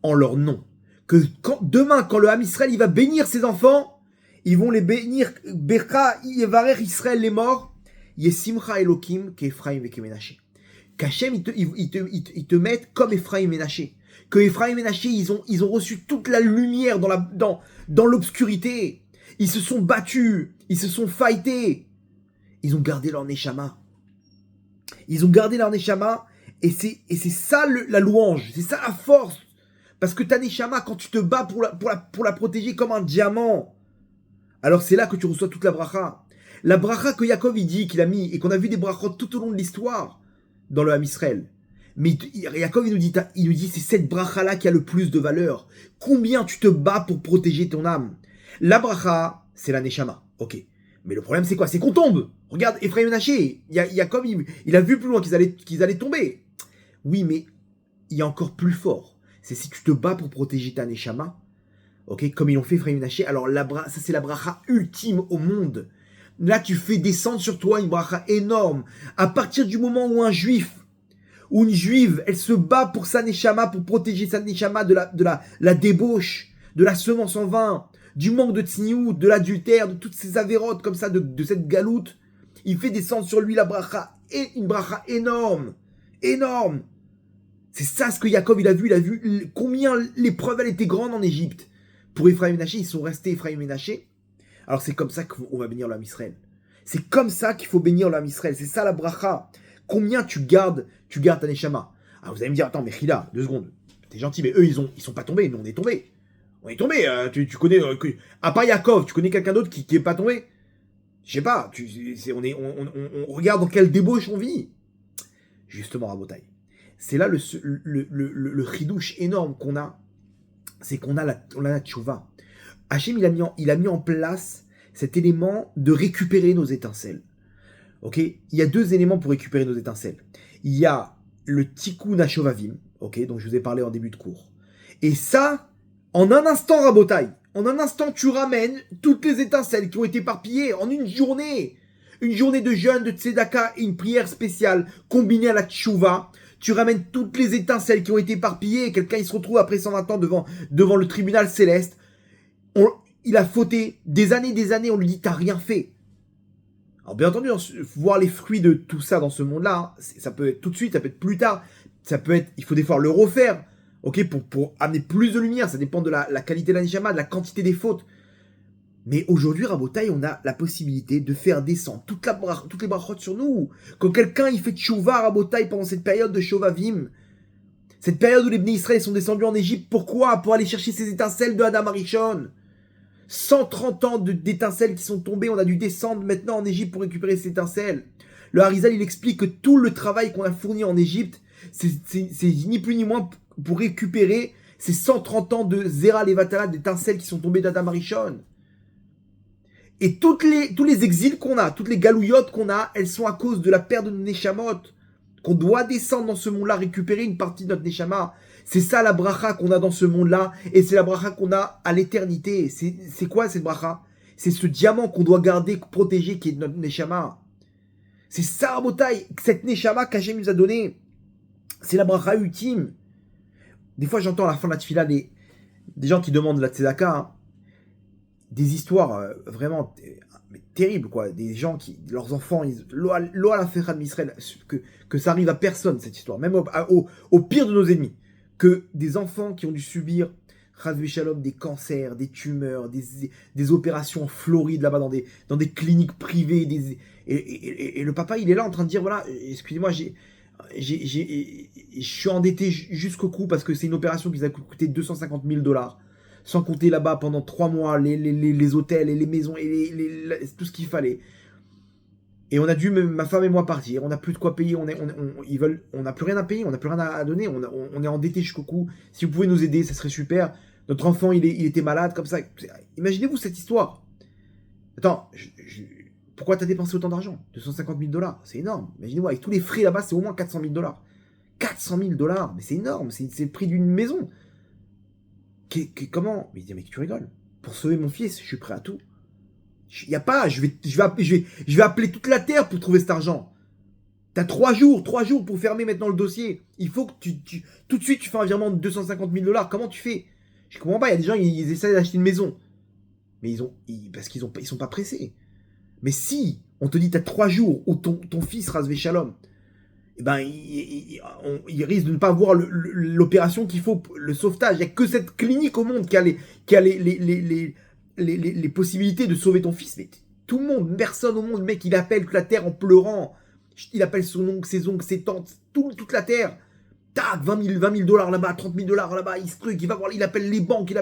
en leur nom. Que demain, quand le Ham Israël, il va bénir ses enfants, ils vont les bénir, Bercha, Yevarer Israël les morts, Yesimcha Elokim, qu'Ephraim et Kemenaché. Qu'Hachem, il te mette comme Ephraim et Ménaché. Que Ephraim et Ménaché, ils ont reçu toute la lumière dans l'obscurité. Ils se sont battus, ils se sont fightés. Ils ont gardé leur neshama. Ils ont gardé leur neshama Et c'est ça la louange, c'est ça la force. Parce que ta neshama, quand tu te bats pour la protéger comme un diamant, alors c'est là que tu reçois toute la bracha. La bracha que Yaakov il dit qu'il a mis, et qu'on a vu des brachot tout au long de l'histoire dans le Ham Israël. Mais Yaakov il nous dit c'est cette bracha-là qui a le plus de valeur. Combien tu te bats pour protéger ton âme. La bracha, c'est la neshama, ok. Mais le problème c'est quoi? C'est qu'on tombe. Regarde Ephraim et Menaché, Yaakov il a vu plus loin qu'ils allaient tomber. Oui, mais il y a encore plus fort. C'est si tu te bats pour protéger ta neshama, ok, comme ils l'ont fait Ephraim et Menaché, alors ça c'est la bracha ultime au monde. Là tu fais descendre sur toi une bracha énorme. À partir du moment où un juif ou une juive, elle se bat pour sa neshama, pour protéger sa neshama de la débauche, de la semence en vain, du manque de tsniout, de l'adultère, de toutes ces avérotes comme ça, de cette galoute, il fait descendre sur lui la bracha, et une bracha énorme, énorme. C'est ça ce que Yaakov il a vu combien l'épreuve elle était grande en Égypte. Pour Ephraim et Menaché, ils sont restés Ephraim et Menaché. Alors c'est comme ça qu'on va bénir l'âme Israël. C'est comme ça qu'il faut bénir l'âme Israël. C'est ça la bracha. Combien tu gardes ta neshama. Ah, vous allez me dire, attends, mais Chila, 2 secondes. T'es gentil, mais eux, ils sont pas tombés. Nous, on est tombés. On est tombés. Tu connais, à part Yaakov, tu connais quelqu'un d'autre qui est pas tombé? Je sais pas. On regarde dans quelle débauche on vit. Justement, Rabotai. C'est là le chidouche énorme qu'on a. C'est qu'on a la tchouva. Hachem, il a mis en place cet élément de récupérer nos étincelles. Ok, il y a 2 éléments pour récupérer nos étincelles. Il y a le tikkun hashovavim, ok, dont je vous ai parlé en début de cours. Et ça, en un instant, Rabotai, en un instant, tu ramènes toutes les étincelles qui ont été éparpillées en une journée. Une journée de jeûne, de tzedaka et une prière spéciale combinée à la tchouva. Tu ramènes toutes les étincelles qui ont été éparpillées. Quelqu'un, il se retrouve après 120 ans devant le tribunal céleste. Il a fauté des années, on lui dit, t'as rien fait. Alors bien entendu, voir les fruits de tout ça dans ce monde-là, hein, ça peut être tout de suite, ça peut être plus tard, ça peut être, il faut des fois le refaire, ok, pour amener plus de lumière, ça dépend de la qualité de la neshama, de la quantité des fautes. Mais aujourd'hui, Rabotai, on a la possibilité de faire descendre toutes les brachot sur nous. Quand quelqu'un il fait tchouva, Rabotai, pendant cette période de Shovavim, cette période où les Bnei Israël sont descendus en Égypte, pourquoi? Pour aller chercher ces étincelles de Adam Arishon. 130 ans d'étincelles qui sont tombées, on a dû descendre maintenant en Égypte pour récupérer ces étincelles. Le Harizal, il explique que tout le travail qu'on a fourni en Égypte, c'est ni plus ni moins pour récupérer ces 130 ans de Zera Levatala, d'étincelles qui sont tombées d'Adam Arishon. Et tous les exils qu'on a, toutes les galouillottes qu'on a, elles sont à cause de la perte de nos neshamot, qu'on doit descendre dans ce monde-là, récupérer une partie de notre neshama. C'est ça la bracha qu'on a dans ce monde-là, et c'est la bracha qu'on a à l'éternité. C'est quoi cette bracha? C'est ce diamant qu'on doit garder, protéger, qui est notre neshama. C'est ça, Rabotai, cette neshama qu'Hachem nous a donné. C'est la bracha ultime. Des fois, j'entends à la fin de la tefila des gens qui demandent la tzedaka, hein, des histoires vraiment terribles, quoi. Des gens leurs enfants, l'eau à la ferra de Israël, que ça arrive à personne, cette histoire, même au pire de nos ennemis. Que des enfants qui ont dû subir, Chas Shalom, des cancers, des tumeurs, des opérations en Floride, là-bas, dans des cliniques privées, et le papa, il est là en train de dire, voilà, excusez-moi, je suis endetté jusqu'au cou parce que c'est une opération qui a coûté $250,000, sans compter là-bas pendant 3 mois, les hôtels et les maisons, et tout ce qu'il fallait. Et on a dû, ma femme et moi, partir. On n'a plus de quoi payer. On n'a plus rien à payer. On n'a plus rien à donner. On est endetté jusqu'au cou. Si vous pouvez nous aider, ça serait super. Notre enfant, il était malade, comme ça. Imaginez-vous cette histoire. Attends, pourquoi t'as dépensé autant d'argent? $250,000, c'est énorme. Imaginez-vous, avec tous les frais là-bas, c'est au moins $400,000. $400,000, mais c'est énorme. C'est le prix d'une maison. Comment? Mais il dit, mais tu rigoles. Pour sauver mon fils, je suis prêt à tout. Il y a pas, je vais appeler toute la terre pour trouver cet argent. T'as 3 jours pour fermer maintenant le dossier. Il faut que tout de suite tu fais un virement de $250,000. Comment tu fais? Je comprends pas. Il y a des gens ils essaient d'acheter une maison, mais parce qu'ils sont pas pressés. Mais si on te dit t'as 3 jours où ton fils Rasvé Shalom, eh ben il risque de ne pas avoir l'opération qu'il faut, le sauvetage. Il y a que cette clinique au monde qui a les possibilités de sauver ton fils. Mais tout le monde, personne au monde, le mec, il appelle toute la terre en pleurant. il appelle son oncle, ses oncles, ses tantes, toute la terre. Tac, 20 000 dollars là-bas, 30 000 dollars là-bas, il va voir, il appelle les banques, il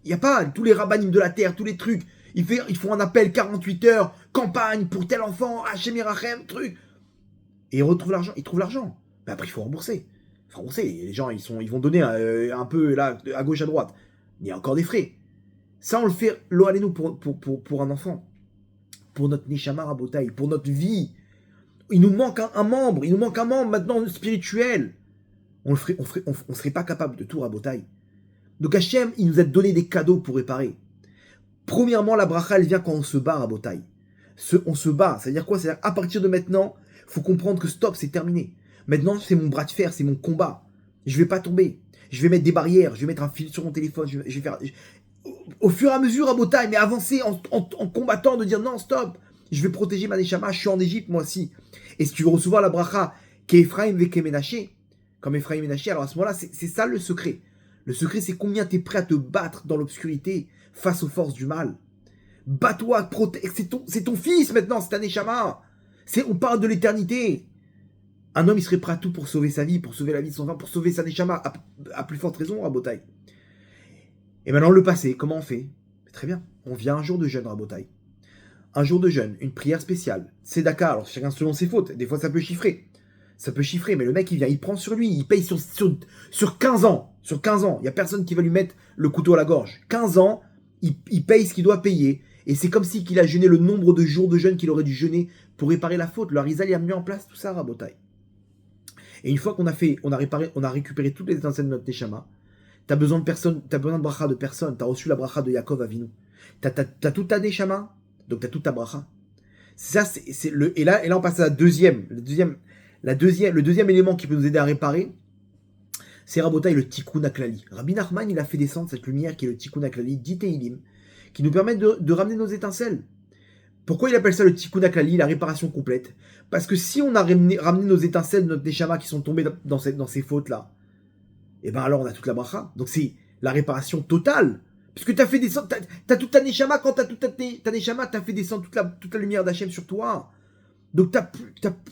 n'y a pas tous les rabbinim de la terre, tous les trucs. Ils font un appel 48 heures, campagne pour tel enfant, Hachem Yerachem, truc. Et ils retrouvent l'argent, ils trouvent l'argent. Mais après, il faut rembourser. Les gens, ils vont donner un peu là, à gauche, à droite. Il y a encore des frais. Ça, on le fait, lo allez-nous pour un enfant. Pour notre Neshama Rabotai, pour notre vie. Il nous manque un membre, maintenant spirituel. On serait pas capable de tout Rabotai. Donc Hachem, il nous a donné des cadeaux pour réparer. Premièrement, la bracha, elle vient quand on se bat Rabotai. On se bat, c'est-à-dire quoi? C'est-à-dire à partir de maintenant, il faut comprendre que stop, c'est terminé. Maintenant, c'est mon bras de fer, c'est mon combat. Je vais pas tomber. Je vais mettre des barrières, je vais mettre un fil sur mon téléphone, je vais faire... Au fur et à mesure, Rabotai, mais avancer en combattant, de dire non, stop, je vais protéger ma neshama, je suis en Égypte, moi aussi. Et si tu veux recevoir la bracha, qu'Ephraim veke Menaché, comme Ephraim et Menaché, alors à ce moment-là, c'est ça le secret. Le secret, c'est combien tu es prêt à te battre dans l'obscurité face aux forces du mal. Bats-toi, c'est ton fils maintenant, c'est ta neshama. On parle de l'éternité. Un homme, il serait prêt à tout pour sauver sa vie, pour sauver la vie de son enfant, pour sauver sa neshama, à plus forte raison, Rabotai. Et maintenant, le passé, comment on fait? Très bien, on vient un jour de jeûne, Rabotai. Un jour de jeûne, une prière spéciale. C'est Dakar, alors chacun selon ses fautes. Des fois, ça peut chiffrer. Mais le mec, il vient, il prend sur lui, il paye sur 15 ans. Sur 15 ans, il n'y a personne qui va lui mettre le couteau à la gorge. 15 ans, il paye ce qu'il doit payer. Et c'est comme si qu'il a jeûné le nombre de jours de jeûne qu'il aurait dû jeûner pour réparer la faute. Le Harizal, il a mis en place tout ça, Rabotai. Et une fois qu'on a récupéré toutes les étincelles de notre Neshama, t'as besoin de bracha de personne. T'as reçu la bracha de Yaakov Avinu. T'as toute ta Neshama, donc t'as toute ta bracha. Ça, et là, on passe à le deuxième élément qui peut nous aider à réparer, c'est Rabotai, le Tikkun HaKlali. Rabbi Nachman, il a fait descendre cette lumière qui est le Tikkun HaKlali, dit Teilim, qui nous permet de ramener nos étincelles. Pourquoi il appelle ça le Tikkun HaKlali, la réparation complète? Parce que si on a ramené nos étincelles de notre Neshama qui sont tombées dans ces fautes-là, et ben alors on a toute la bracha. Donc c'est la réparation totale. Puisque tu as fait descendre, t'as toute ta Neshama, quand t'as toute ta Neshama, t'as fait descendre toute la lumière d'Hachem sur toi. Donc t'as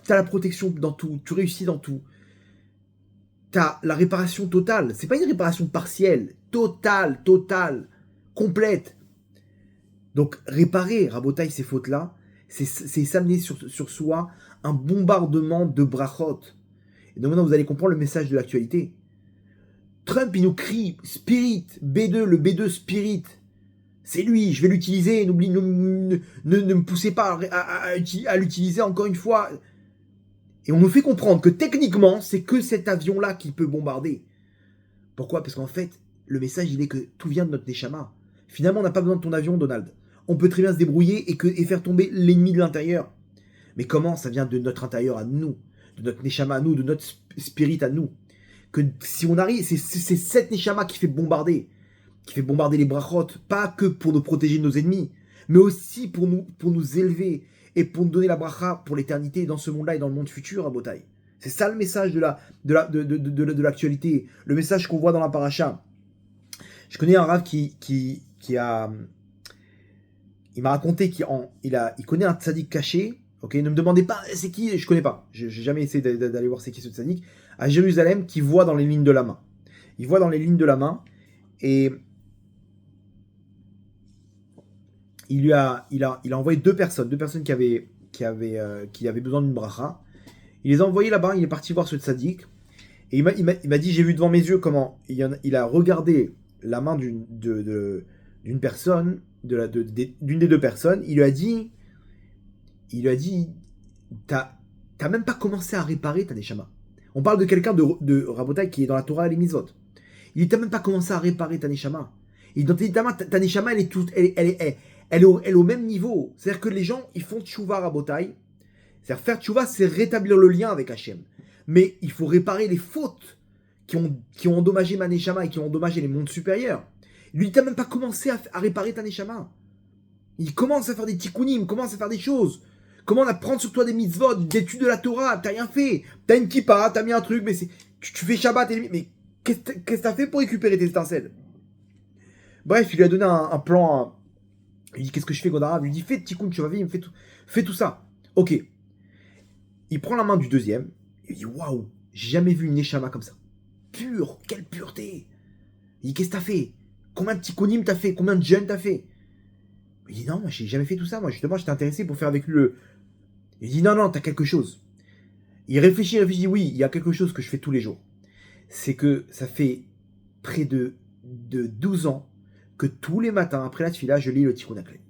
la protection dans tout, tu réussis dans tout. T'as la réparation totale. C'est pas une réparation partielle, totale, complète. Donc réparer, Rabotai, ces fautes-là, c'est s'amener sur soi un bombardement de brachot. Et donc maintenant vous allez comprendre le message de l'actualité. Trump, il nous crie Spirit, B2, le B2 Spirit. C'est lui, je vais l'utiliser, ne me poussez pas à l'utiliser encore une fois. Et on nous fait comprendre que techniquement, c'est que cet avion-là qui peut bombarder. Pourquoi? Parce qu'en fait, le message, il est que tout vient de notre Neshama. Finalement, on n'a pas besoin de ton avion, Donald. On peut très bien se débrouiller et faire tomber l'ennemi de l'intérieur. Mais comment? Ça vient de notre intérieur à nous, de notre Neshama à nous, de notre spirit à nous. Que si on arrive, c'est cette Neshama qui fait bombarder les brachot, pas que pour nous protéger de nos ennemis, mais aussi pour nous élever et pour nous donner la bracha pour l'éternité dans ce monde-là et dans le monde futur, à Botaï. C'est ça le message de l'actualité, le message qu'on voit dans la paracha. Je connais un rav qui m'a raconté qu'il connaît un tzaddik caché. Ok, ne me demandez pas c'est qui, je connais pas. J'ai jamais essayé d'aller voir c'est qui ce tzaddik à Jérusalem qui voit dans les lignes de la main. Il voit dans les lignes de la main et il a envoyé deux personnes qui avaient besoin d'une bracha. Il les a envoyés là-bas. Il est parti voir ce tzaddik et il m'a dit, j'ai vu devant mes yeux comment il a regardé la main d'une personne, d'une des deux personnes. Il lui a dit, t'as même pas commencé à réparer ta neshama. On parle de quelqu'un de Rabotai qui est dans la Torah et les mitzvot. Il dit, t'as même pas commencé à réparer ta neshama. Et dans ta neshama, elle est au même niveau. C'est-à-dire que les gens, ils font tchouva Rabotai. C'est-à-dire faire tchouva, c'est rétablir le lien avec Hachem. Mais il faut réparer les fautes qui ont endommagé ma neshama et qui ont endommagé les mondes supérieurs. Il lui dit, t'as même pas commencé à réparer ta neshama. Il commence à faire des tikkunim, commence à faire des choses. Comment apprendre sur toi des mitzvot, des études de la Torah, t'as rien fait. T'as une kippa, t'as mis un truc, mais tu fais Shabbat, mais qu'est-ce que t'as fait pour récupérer tes étincelles? Bref, il lui a donné un plan. Il dit, qu'est-ce que je fais, Godara? Il lui dit, fais tikkun, tu vas vivre, fais tout ça. Ok. Il prend la main du deuxième, il dit waouh, j'ai jamais vu une Neshama comme ça. Pure, quelle pureté. Il dit qu'est-ce que t'as fait? Combien de tikkunim t'as fait? Combien de jeûnes t'as fait? Il dit non, moi j'ai jamais fait tout ça, moi justement j'étais intéressé pour faire avec lui le. Il dit non, t'as quelque chose. Il réfléchit, oui, il y a quelque chose que je fais tous les jours. C'est que ça fait près de 12 ans que tous les matins, après la tefila, je lis le Tikkun HaKlali.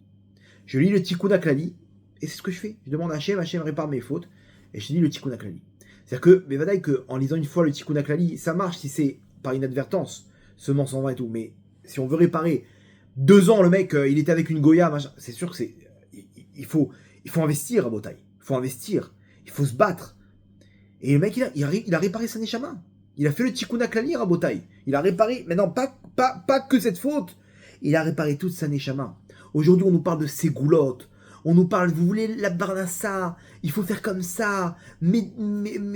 Je lis le Tikkun HaKlali, et c'est ce que je fais. Je demande à Hachem répare mes fautes, et je lis le Tikkun HaKlali. C'est-à-dire que, mais vadaï qu'en lisant une fois le Tikkun HaKlali, ça marche si c'est par inadvertance, seulement 120 et tout, mais si on veut réparer, 2 ans, le mec, il était avec une Goya, c'est sûr que c'est... Il faut investir à Botaï. Il faut investir. Il faut se battre. Et le mec, il a réparé sa Neshama. Il a fait le Tikkun HaKlali à Botaï. Il a réparé, maintenant, pas que cette faute. Il a réparé toute sa Neshama. Aujourd'hui, on nous parle de Ségoulotte. On nous parle, vous voulez la Barnassa, il faut faire comme ça. Mais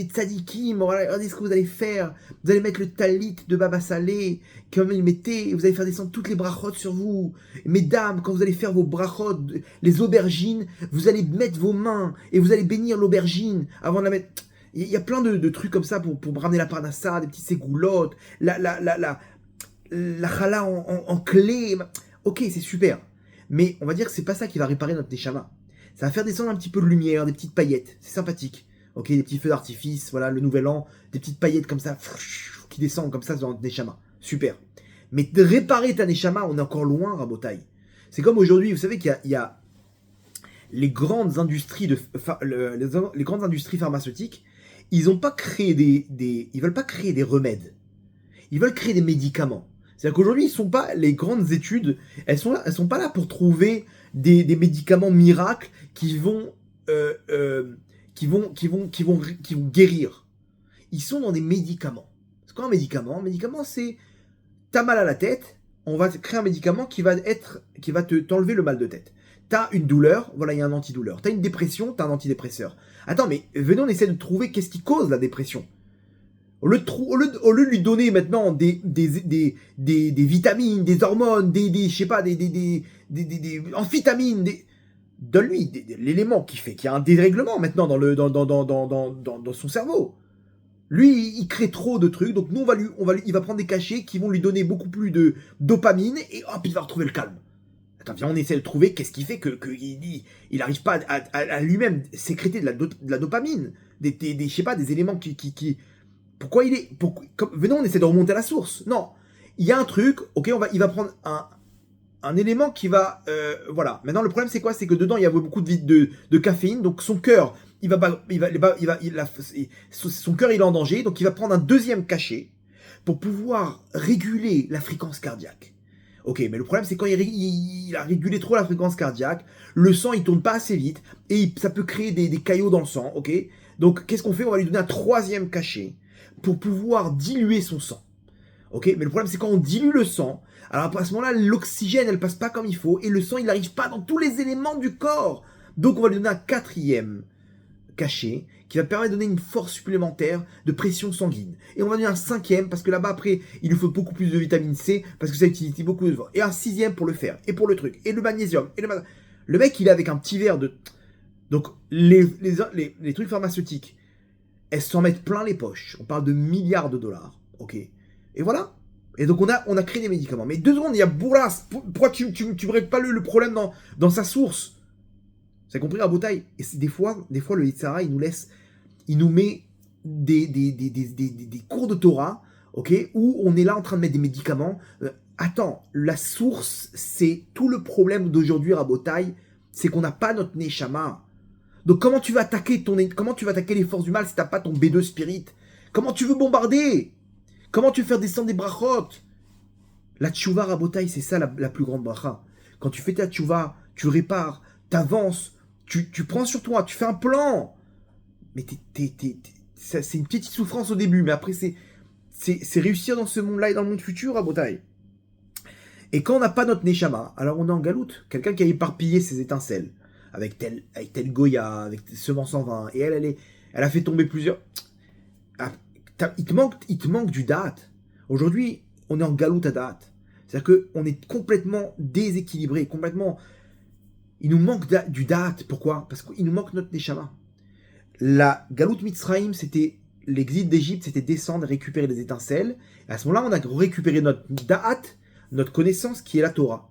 tzadikim, regardez ce que vous allez faire. Vous allez mettre le talit de Baba Salé, comme il mettait, et vous allez faire descendre toutes les brachot sur vous. Mesdames, quand vous allez faire vos brachot, les aubergines, vous allez mettre vos mains, et vous allez bénir l'aubergine avant de la mettre... Il y a plein de trucs comme ça pour ramener la Parnassa, des petits ségoulottes, la chala en clé. Ok, c'est super. Mais on va dire que c'est pas ça qui va réparer notre Neshama. Ça va faire descendre un petit peu de lumière, des petites paillettes. C'est sympathique. Ok, des petits feux d'artifice, voilà, le nouvel an, des petites paillettes comme ça, qui descendent comme ça dans notre Neshama. Super. Mais de réparer ta Neshama, on est encore loin, Rabotaï. C'est comme aujourd'hui, vous savez qu'il y a les grandes industries les grandes industries pharmaceutiques. Ils ont pas créé ils veulent pas créer des remèdes. Ils veulent créer des médicaments. C'est-à-dire qu'aujourd'hui, les grandes études, elles sont pas là pour trouver des médicaments miracles qui vont guérir. Ils sont dans des médicaments. C'est quoi un médicament? Un médicament, c'est t'as mal à la tête, on va créer un médicament qui va t'enlever le mal de tête. T'as une douleur, voilà, il y a un antidouleur. T'as une dépression, t'as un antidépresseur. Attends, mais venez, on essaie de trouver qu'est-ce qui cause la dépression. Au lieu de lui donner maintenant des vitamines, des hormones, je sais pas, des amphétamines, donne-lui l'élément qui fait qu'il y a un dérèglement maintenant dans son cerveau. Lui, il crée trop de trucs, donc nous, il va prendre des cachets qui vont lui donner beaucoup plus de dopamine, et hop, il va retrouver le calme. Attends, viens, on essaie de trouver qu'est-ce qui fait qu'il n'arrive pas à lui-même sécréter de la dopamine, je sais pas, des éléments qui pourquoi venons, on essaie de remonter à la source. Non, il y a un truc, ok, il va prendre un élément qui va, voilà. Maintenant, le problème c'est quoi? C'est que dedans il y a beaucoup de caféine, donc son cœur, son cœur il est en danger, donc il va prendre un deuxième cachet pour pouvoir réguler la fréquence cardiaque. Ok, mais le problème c'est quand il a régulé trop la fréquence cardiaque, le sang il tourne pas assez vite et ça peut créer des caillots dans le sang, ok. Donc qu'est-ce qu'on fait? On va lui donner un troisième cachet pour pouvoir diluer son sang. Ok, mais le problème c'est quand on dilue le sang, alors à ce moment-là l'oxygène elle passe pas comme il faut et le sang il n'arrive pas dans tous les éléments du corps. Donc on va lui donner un quatrième cachet qui va permettre de donner une force supplémentaire de pression sanguine. Et on va donner un cinquième parce que là-bas après il nous faut beaucoup plus de vitamine C parce que ça utilise beaucoup de... Et un sixième pour le fer et pour le truc et le magnésium et le mec il est avec un petit verre de... Donc les trucs pharmaceutiques, elles s'en mettent plein les poches. On parle de milliards de dollars, ok. Et voilà. Et donc on a créé des médicaments. Mais 2 secondes, il y a Bourlas. Pourquoi tu ne règles pas le problème dans sa source? C'est compris à Botaï. Et des fois le Yitzhara, il nous met des cours de Torah, ok, où on est là en train de mettre des médicaments. Attends, la source, c'est tout le problème d'aujourd'hui à Botaï, c'est qu'on n'a pas notre Neshama. Donc comment tu vas attaquer les forces du mal si t'as pas ton B2 Spirit? Comment tu veux bombarder? Comment tu veux faire descendre des brachot? La tchouva Rabotaï, c'est ça la plus grande bracha. Quand tu fais ta tchouva, tu répares, t'avances, tu prends sur toi, tu fais un plan. Mais c'est une petite souffrance au début, mais après c'est réussir dans ce monde-là et dans le monde futur Rabotaï. Et quand on n'a pas notre Neshama, alors on est en galoute. Quelqu'un qui a éparpillé ses étincelles. Avec tel Goya, avec semence en vin, et elle a fait tomber plusieurs. Il te manque du date. Aujourd'hui, on est en galoute à date. C'est-à-dire qu'on est complètement déséquilibré, complètement. Il nous manque du date. Pourquoi? Parce qu'il nous manque notre Neshama. La Galout Mitzrayim, c'était l'exil d'Égypte, c'était descendre et récupérer les étincelles. Et à ce moment-là, on a récupéré notre da'at, notre connaissance qui est la Torah.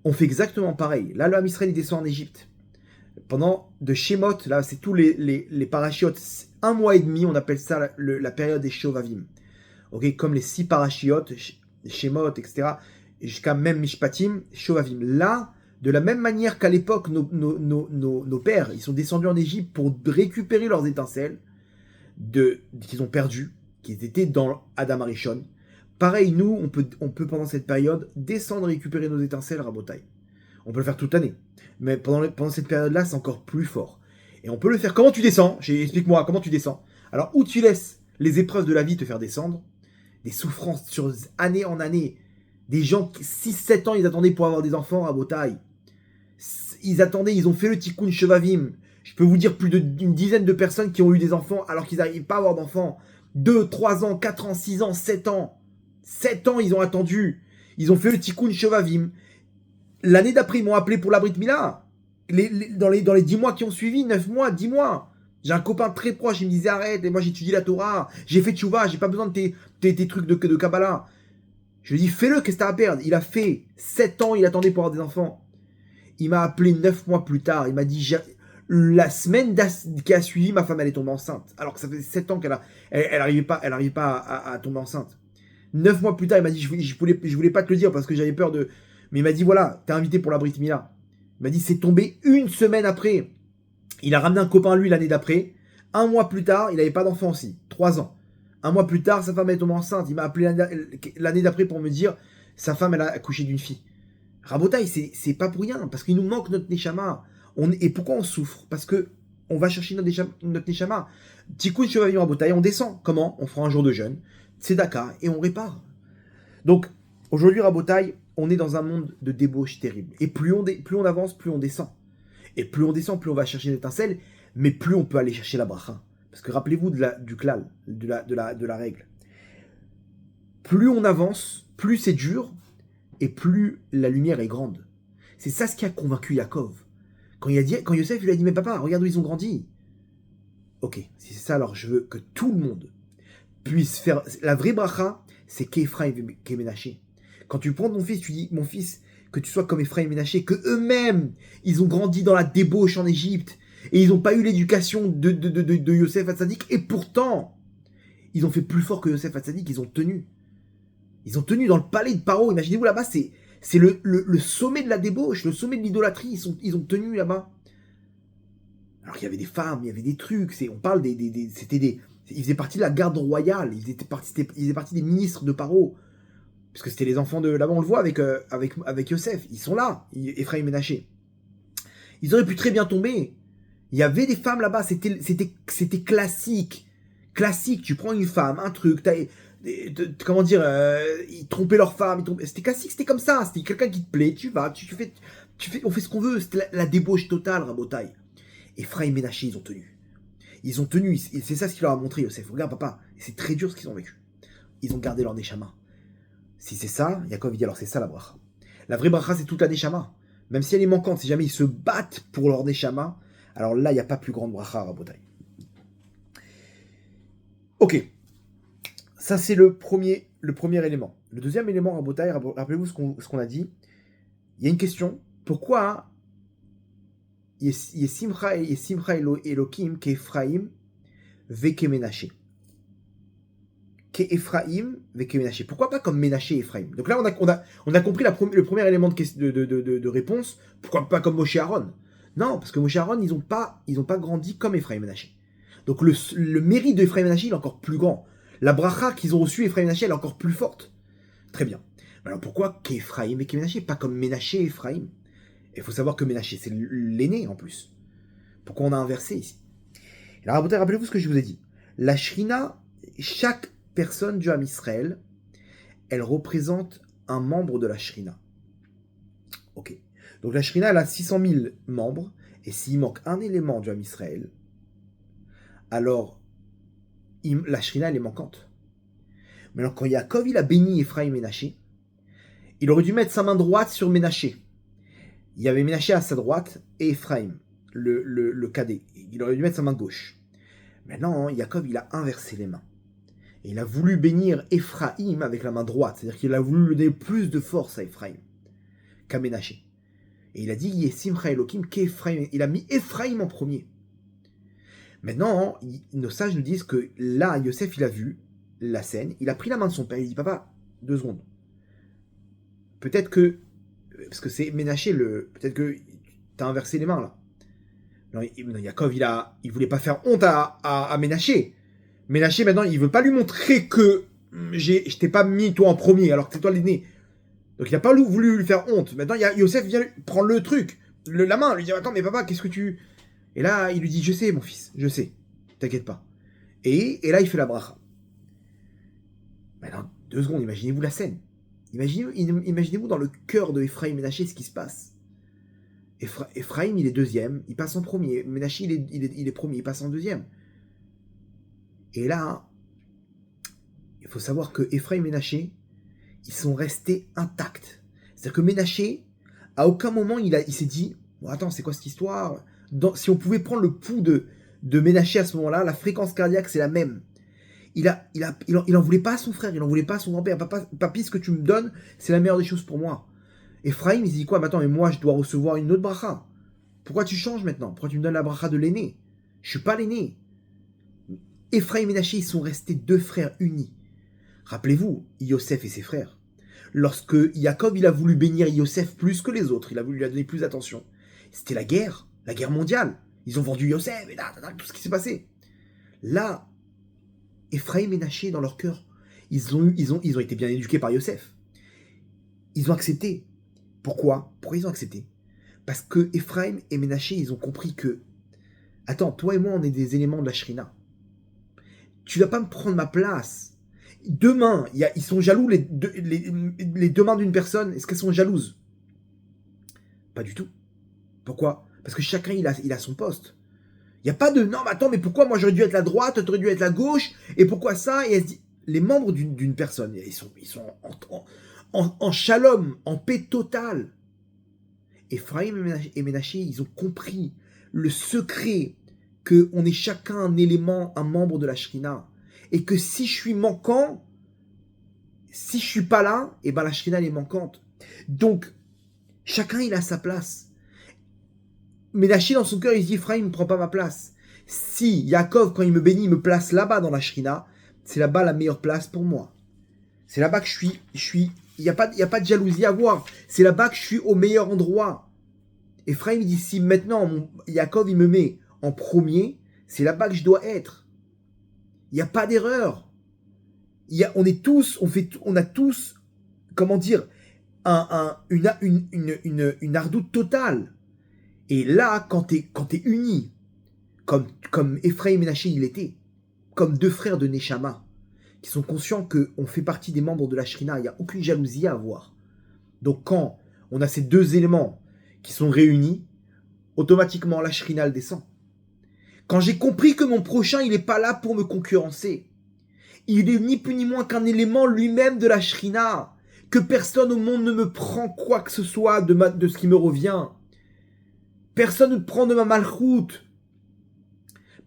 On fait exactement pareil. Là, le Ham Israël, il descend en Égypte. Pendant de Shemot, là, c'est tous les parachiotes, 1 mois et demi, on appelle ça la période des Shovavim. Ok, comme les 6 parachiotes, Shemot, etc., jusqu'à même Mishpatim, Shovavim. Là, de la même manière qu'à l'époque, nos pères, ils sont descendus en Égypte pour récupérer leurs étincelles qu'ils ont perdues, qui étaient dans Adam Arishon. Pareil, nous, on peut pendant cette période descendre et récupérer nos étincelles, Rabotai. On peut le faire toute l'année. Mais pendant cette période-là, c'est encore plus fort. Et on peut le faire. Comment tu descends? Explique-moi, comment tu descends? Alors, où tu laisses les épreuves de la vie te faire descendre, des souffrances sur année en année, des gens qui 6-7 ans, ils attendaient pour avoir des enfants à Botaï. Ils attendaient, ils ont fait le tikkun Shevavim. Je peux vous dire plus d'une dizaine de personnes qui ont eu des enfants alors qu'ils n'arrivent pas à avoir d'enfants. 2, 3 ans, 4 ans, 6 ans, 7 ans. 7 ans, ils ont attendu. Ils ont fait le tikkun Shevavim. L'année d'après, ils m'ont appelé pour la Brit Mila. Dans les 10 mois qui ont suivi, 9 mois, 10 mois. J'ai un copain très proche, il me disait arrête, et moi j'étudie la Torah, j'ai fait tchouva, j'ai pas besoin de tes trucs de Kabbalah. Je lui ai dit fais-le, qu'est-ce que t'as à perdre? Il a fait 7 ans, il attendait pour avoir des enfants. Il m'a appelé 9 mois plus tard, il m'a dit la semaine qui a suivi, ma femme elle est tombée enceinte. Alors que ça faisait 7 ans qu'elle arrivait pas à tomber enceinte. 9 mois plus tard, il m'a dit je voulais pas te le dire parce que j'avais peur de. Mais il m'a dit voilà, t'es invité pour la Brit Mila. Il m'a dit c'est tombé une semaine après. Il a ramené un copain lui l'année d'après. 1 mois plus tard, il n'avait pas d'enfant aussi. 3 ans. 1 mois plus tard, sa femme est tombée enceinte. Il m'a appelé l'année d'après pour me dire sa femme elle a accouché d'une fille. Rabotaï, c'est pas pour rien, parce qu'il nous manque notre Neshama. Et pourquoi on souffre? Parce que on va chercher notre Neshama. Tikkun Shevavim Rabotaï, on descend. Comment? On fera un jour de jeûne, Tzedaka, et on répare. Donc, aujourd'hui, Rabotaï, on est dans un monde de débauche terrible. Et plus on avance, plus on descend. Et plus on descend, plus on va chercher l'étincelle, mais plus on peut aller chercher la bracha. Parce que rappelez-vous du klal, de la règle. Plus on avance, plus c'est dur, et plus la lumière est grande. C'est ça ce qui a convaincu Yaakov. Quand Yosef lui a dit, mais papa, regarde où ils ont grandi. Ok, si c'est ça, alors je veux que tout le monde puisse faire... La vraie bracha, c'est qu'Ephraim et Kemenaché. Quand tu prends ton fils, tu dis, mon fils, que tu sois comme Ephraim et Ménaché, que eux-mêmes, ils ont grandi dans la débauche en Égypte, et ils n'ont pas eu l'éducation de Yosef Hatzadik, et pourtant, ils ont fait plus fort que Yosef Hatzadik, ils ont tenu. Ils ont tenu dans le palais de Paro. Imaginez-vous là-bas, c'est le sommet de la débauche, le sommet de l'idolâtrie, ils ont tenu là-bas. Alors qu'il y avait des femmes, il y avait des trucs, on parle ils faisaient partie de la garde royale, ils faisaient partie des ministres de Paro. Parce que c'était les enfants de... Là-bas, on le voit avec Yosef. Ils sont là, Ephraim et Ménaché. Ils auraient pu très bien tomber. Il y avait des femmes là-bas, c'était classique. Classique, tu prends une femme, un truc, comment dire, ils trompaient leur femme, c'était classique, c'était comme ça. C'était quelqu'un qui te plaît, tu vas, on fait ce qu'on veut. C'était la débauche totale, Rabotaï. Ephraim et Ménaché, ils ont tenu. Ils ont tenu, et c'est ça ce qu'il leur a montré, Yosef. Regarde, papa, c'est très dur ce qu'ils ont vécu. Ils ont gardé leur neshama. Si c'est ça, Yaakov dit alors c'est ça la bracha. La vraie bracha, c'est toute la neshama. Même si elle est manquante, si jamais ils se battent pour leur neshama, alors là, il n'y a pas plus grande bracha, Rabotai. Ok. Ça, c'est le premier élément. Le deuxième élément, Rabotai, rappelez-vous ce qu'on a dit. Il y a une question. Pourquoi Yesimcha Elokim Kephraim Vekemenaché? Ephraim avec Ménaché. Pourquoi pas comme Ménaché et Ephraim? Donc là, on a compris le premier élément de réponse. Pourquoi pas comme Moshe Aaron? Non, parce que Moshe Aaron, ils ont pas grandi comme Ephraim et Ménaché. Donc le mérite de Ephraim et Ménaché, il est encore plus grand. La bracha qu'ils ont reçue, Ephraim et Ménaché, elle est encore plus forte. Très bien. Alors pourquoi qu'Ephraim et Ménaché, pas comme Ménaché et Ephraim? Il faut savoir que Ménaché, c'est l'aîné en plus. Pourquoi on a inversé ici? Alors rappelez-vous ce que je vous ai dit. La Shrina, chaque personne du Ham Israël, elle représente un membre de la Shrina. Ok. Donc la Shrina, elle a 600 000 membres, et s'il manque un élément du Ham Israël, alors la Shrina, elle est manquante. Mais alors quand Yaakov, il a béni Ephraim et Ménaché, il aurait dû mettre sa main droite sur Ménaché. Il y avait Ménaché à sa droite et Ephraim. le cadet. Il aurait dû mettre sa main gauche. Maintenant, Yaakov, il a inversé les mains. Et il a voulu bénir Ephraïm avec la main droite. C'est-à-dire qu'il a voulu lui donner plus de force à Ephraïm qu'à Ménaché. Et il a dit Yesimcha Elohim qu'Ephraïm. Il a mis Ephraïm en premier. Maintenant, nos sages nous disent que là, Yosef, il a vu la scène. Il a pris la main de son père. Il dit Papa, 2 secondes. Peut-être que. Parce que c'est Ménaché, peut-être que t'as inversé les mains là. Non, Yaakov, il voulait pas faire honte à Ménaché. Ménaché, maintenant, il veut pas lui montrer que je t'ai pas mis toi en premier, alors que c'est toi l'aîné. Donc il a pas voulu lui faire honte. Maintenant, Yosef vient prendre le truc, la main, lui dit attends, mais papa, qu'est-ce que tu. Et là, il lui dit je sais, mon fils, je sais, t'inquiète pas. Et là, il fait la bracha. Maintenant, 2 secondes, imaginez-vous la scène. Imaginez-vous dans le cœur de Ephraim et Ménaché ce qui se passe. Ephraim, il est deuxième, il passe en premier. Ménaché, il est premier, il passe en deuxième. Et là, il faut savoir que Ephraim et Ménaché, ils sont restés intacts. C'est-à-dire que Ménaché, à aucun moment, il s'est dit bon, attends, c'est quoi cette histoire si on pouvait prendre le pouls de Ménaché à ce moment-là, la fréquence cardiaque, c'est la même. Il en voulait pas à son frère, il en voulait pas à son grand-père. Papi, ce que tu me donnes, c'est la meilleure des choses pour moi. Ephraim, il se dit quoi maintenant, mais moi, je dois recevoir une autre bracha. Pourquoi tu changes maintenant? Pourquoi tu me donnes la bracha de l'aîné? Je suis pas l'aîné. Ephraim et Ménaché, ils sont restés 2 frères unis. Rappelez-vous, Yosef et ses frères. Lorsque Yaakov, il a voulu bénir Yosef plus que les autres, il a voulu lui donner plus d'attention. C'était la guerre mondiale. Ils ont vendu Yosef, et là, tout ce qui s'est passé. Là, Ephraim et Ménaché, dans leur cœur, ils ont été bien éduqués par Yosef. Ils ont accepté. Pourquoi ils ont accepté? Parce que Ephraim et Ménaché, ils ont compris que attends, toi et moi, on est des éléments de la Shrina. Tu vas pas me prendre ma place. 2 mains, ils sont jaloux, les 2 mains d'une personne. Est-ce qu'elles sont jalouses? Pas du tout. Pourquoi? Parce que chacun, il a son poste. Il n'y a pas de non, mais attends, mais pourquoi moi j'aurais dû être la droite, tu aurais dû être la gauche, et pourquoi ça? Et elle se dit, les membres d'une personne, ils sont en shalom, en paix totale. Ephraim et Ménaché, ils ont compris le secret qu'on est chacun un élément, un membre de la Shrina. Et que si je suis manquant, si je suis pas là, et ben la Shrina elle est manquante. Donc, chacun il a sa place. Ménaché dans son cœur, il se dit Ephraim ne prend pas ma place. Si Yaakov, quand il me bénit, il me place là-bas dans la Shrina, c'est là-bas la meilleure place pour moi. C'est là-bas que je suis. Il n'y a pas de jalousie à voir. C'est là-bas que je suis au meilleur endroit. Ephraim il dit si maintenant Yaakov il me met en premier, c'est là-bas que je dois être. Il n'y a pas d'erreur. On a tous, comment dire, une ardoute totale. Et là, quand t'es unis, comme Ephraim et Ménaché il était, comme 2 frères de Neshama, qui sont conscients qu'on fait partie des membres de la Shrina, il n'y a aucune jalousie à avoir. Donc quand on a ces 2 éléments qui sont réunis, automatiquement la Shrina elle descend. Quand j'ai compris que mon prochain, il n'est pas là pour me concurrencer, il est ni plus ni moins qu'un élément lui-même de la Shrina, que personne au monde ne me prend quoi que ce soit de ce qui me revient. Personne ne prend de ma malchoute.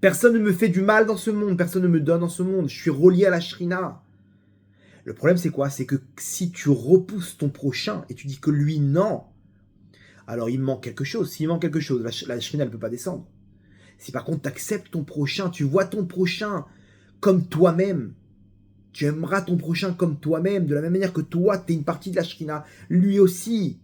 Personne ne me fait du mal dans ce monde, personne ne me donne dans ce monde. Je suis relié à la Shrina. Le problème c'est quoi? C'est que si tu repousses ton prochain et tu dis que lui non, alors il manque quelque chose. S'il manque quelque chose, la Shrina ne peut pas descendre. Si par contre tu acceptes ton prochain, tu vois ton prochain comme toi-même, tu aimeras ton prochain comme toi-même, de la même manière que toi, tu es une partie de la Shrina, lui aussi.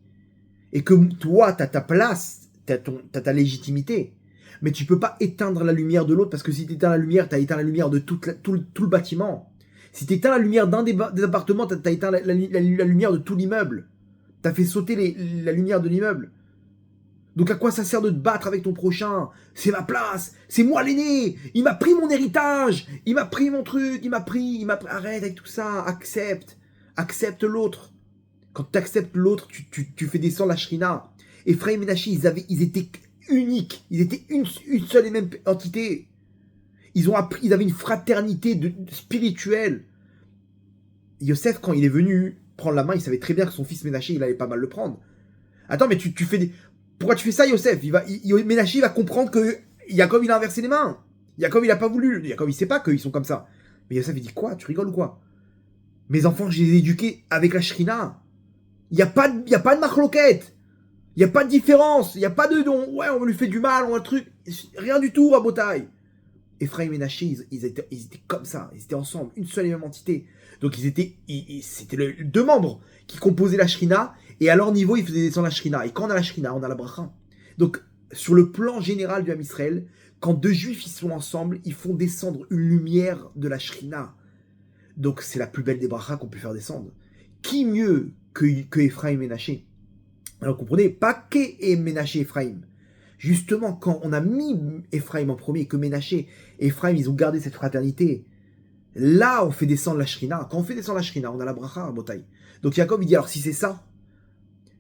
Et que toi, tu as ta place, tu as ta légitimité. Mais tu peux pas éteindre la lumière de l'autre, parce que si tu éteins la lumière, tu as éteint la lumière de tout le bâtiment. Si tu éteins la lumière d'un des appartements, tu as éteint la lumière de tout l'immeuble. Tu as fait sauter la lumière de l'immeuble. Donc à quoi ça sert de te battre avec ton prochain? C'est ma place, c'est moi l'aîné, il m'a pris mon héritage, il m'a pris mon truc, il m'a pris, arrête avec tout ça, accepte l'autre. Quand tu acceptes l'autre, tu fais descendre la Shrina. Ephraim et Ménaché, ils étaient uniques, ils étaient une seule et même entité. Ils avaient une fraternité spirituelle. Yosef, quand il est venu prendre la main, il savait très bien que son fils Ménaché, il allait pas mal le prendre. Attends, mais tu fais des... pourquoi tu fais ça, Yosef? Ménaché va comprendre que Yaakov, il a inversé les mains. Yaakov, il a pas voulu. Yaakov, il sait pas qu'ils sont comme ça. Mais Yosef, il dit quoi? Tu rigoles ou quoi? Mes enfants, je les ai éduqués avec la shrina. Il n'y a pas de marloquette. Il n'y a pas de différence. Il n'y a pas de don. Ouais, on lui fait du mal, on a un truc. Rien du tout, Rabotai. Ephraim et Ménaché, ils étaient comme ça. Ils étaient ensemble, une seule et même entité. Donc c'était deux membres qui composaient la shrina. Et à leur niveau, ils faisaient descendre la shrina. Et quand on a la shrina, on a la bracha. Donc, sur le plan général du Ham Israël, quand deux juifs ils sont ensemble, ils font descendre une lumière de la shrina. Donc c'est la plus belle des brachas qu'on peut faire descendre. Qui mieux que Ephraim et Ménaché? Alors comprenez, pas qu'est Ménaché et Ephraim. Justement, quand on a mis Ephraim en premier, que Ménaché et Ephraim, ils ont gardé cette fraternité, là on fait descendre la shrina. Quand on fait descendre la shrina, on a la bracha à Botaï. Donc Yaakov il dit, alors si c'est ça,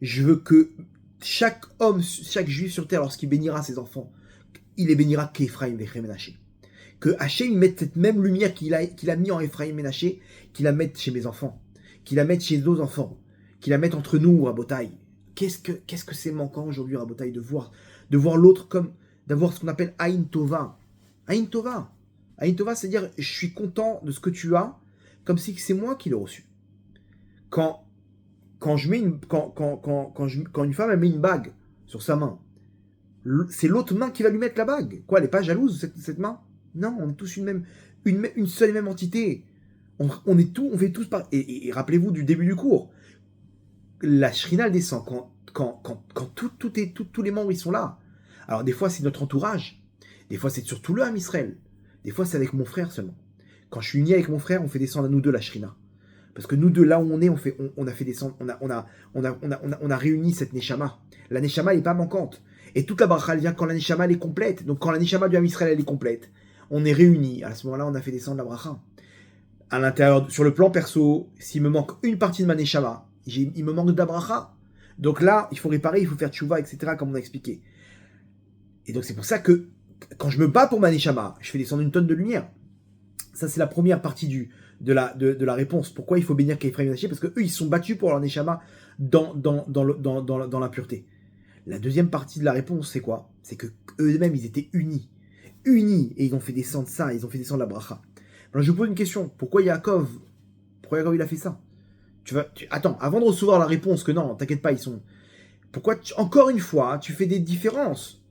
je veux que chaque homme, chaque juif sur terre, lorsqu'il bénira ses enfants, il les bénira qu'Ephraim et Ménaché. Que Hachem mette cette même lumière qu'il a mis en Ephraim et Ménaché, qu'il la mette chez mes enfants, qu'il la mette chez nos enfants, qu'il la mette entre nous, Rabotai. Qu'est-ce que c'est manquant aujourd'hui, Rabotai, de voir l'autre comme, d'avoir ce qu'on appelle Aïn Tova. Aïn Tova. Aïn Tova, c'est-à-dire, je suis content de ce que tu as, comme si c'est moi qui l'ai reçu. Quand une femme elle met une bague sur sa main, c'est l'autre main qui va lui mettre la bague. Quoi, elle n'est pas jalouse, cette main? Non, on est tous une seule et même entité. On fait tous par. Et rappelez-vous du début du cours. La shrina descend quand tous les membres ils sont là. Alors des fois c'est notre entourage, des fois c'est surtout le Ham Israël, des fois c'est avec mon frère seulement. Quand je suis uni avec mon frère, on fait descendre à nous deux la shrina. Parce que nous deux, là où on est, on a fait descendre, on a réuni cette neshama. La neshama elle n'est pas manquante. Et toute la bracha elle vient quand la neshama elle est complète. Donc quand la neshama du Ham Israël elle est complète, on est réunis. À ce moment-là, on a fait descendre la bracha. À l'intérieur, sur le plan perso, s'il me manque une partie de ma neshama, il me manque de la bracha. Donc là, il faut réparer, il faut faire tchouva, etc., comme on a expliqué. Et donc c'est pour ça que quand je me bats pour ma neshama, je fais descendre une tonne de lumière. Ça, c'est la première partie de la réponse. Pourquoi il faut bénir Ephraim et Ménaché? Parce qu'eux, ils se sont battus pour leur neshama dans la pureté. La deuxième partie de la réponse, c'est quoi? C'est que eux-mêmes, ils étaient unis, et ils ont fait descendre ça, ils ont fait descendre la bracha. Alors je vous pose une question. Pourquoi Yaakov il a fait ça? Attends, avant de recevoir la réponse que non, t'inquiète pas, ils sont... Pourquoi, encore une fois, tu fais des différences?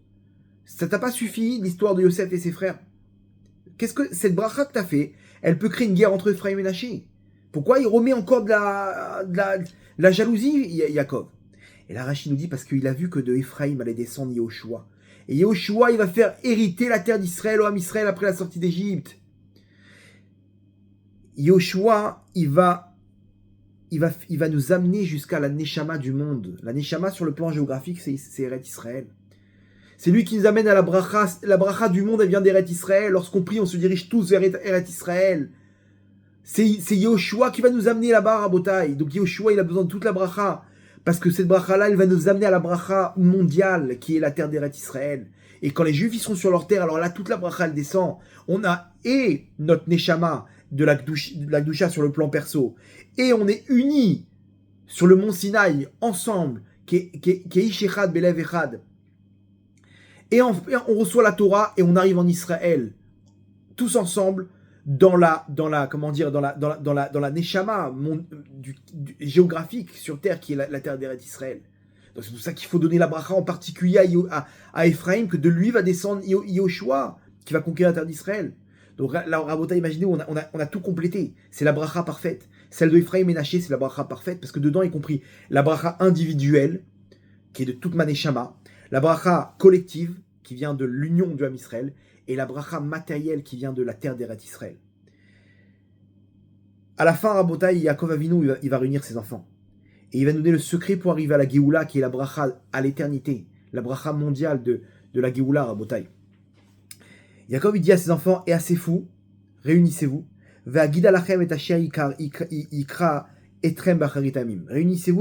Ça t'a pas suffi, l'histoire de Yosef et ses frères? Qu'est-ce que cette bracha que t'as fait, elle peut créer une guerre entre Ephraim et Ménaché? Pourquoi il remet encore de la jalousie, Yaakov? Et là, Rachid nous dit parce qu'il a vu que de Ephraim allait descendre Yehoshua. Et Yehoshua, il va faire hériter la terre d'Israël au Ham Israël après la sortie d'Égypte. Yehoshua, il va nous amener jusqu'à la Neshama du monde. La Neshama, sur le plan géographique, c'est Eret Israël. C'est lui qui nous amène à la bracha. La bracha du monde, elle vient d'Eret Israël. Lorsqu'on prie, on se dirige tous vers Eret Israël. C'est Yehoshua qui va nous amener là-bas à Botaï. Donc Yehoshua, il a besoin de toute la bracha. Parce que cette bracha-là, elle va nous amener à la bracha mondiale, qui est la terre d'Eret Israël. Et quand les Juifs, ils sont sur leur terre, alors là, toute la bracha, elle descend. On a notre Neshama de la Gdusha sur le plan perso. Et on est unis sur le mont Sinaï, ensemble, qui est Ish Echad, Belev Echad. Et on reçoit la Torah et on arrive en Israël, tous ensemble, dans la Neshama géographique sur terre, qui est la terre d'Eret Israël. Donc c'est pour ça qu'il faut donner la bracha en particulier à Ephraim, que de lui va descendre Yehoshua, qui va conquérir la terre d'Israël. Donc là, Rabota, imaginez, on a tout complété. C'est la bracha parfaite. Celle de Ephraim et Ménaché, c'est la bracha parfaite, parce que dedans est compris la bracha individuelle, qui est de toute ma neshama, la bracha collective, qui vient de l'union du Ham Israël, et la bracha matérielle, qui vient de la terre d'Eret Israël. À la fin, Rabotai, Yaakov Avinu, il va réunir ses enfants. Et il va nous donner le secret pour arriver à la Géoula, qui est la bracha à l'éternité, la bracha mondiale de la Géoula, Rabotai. Yaakov, il dit à ses enfants et à ses fous, réunissez-vous, réunissez-vous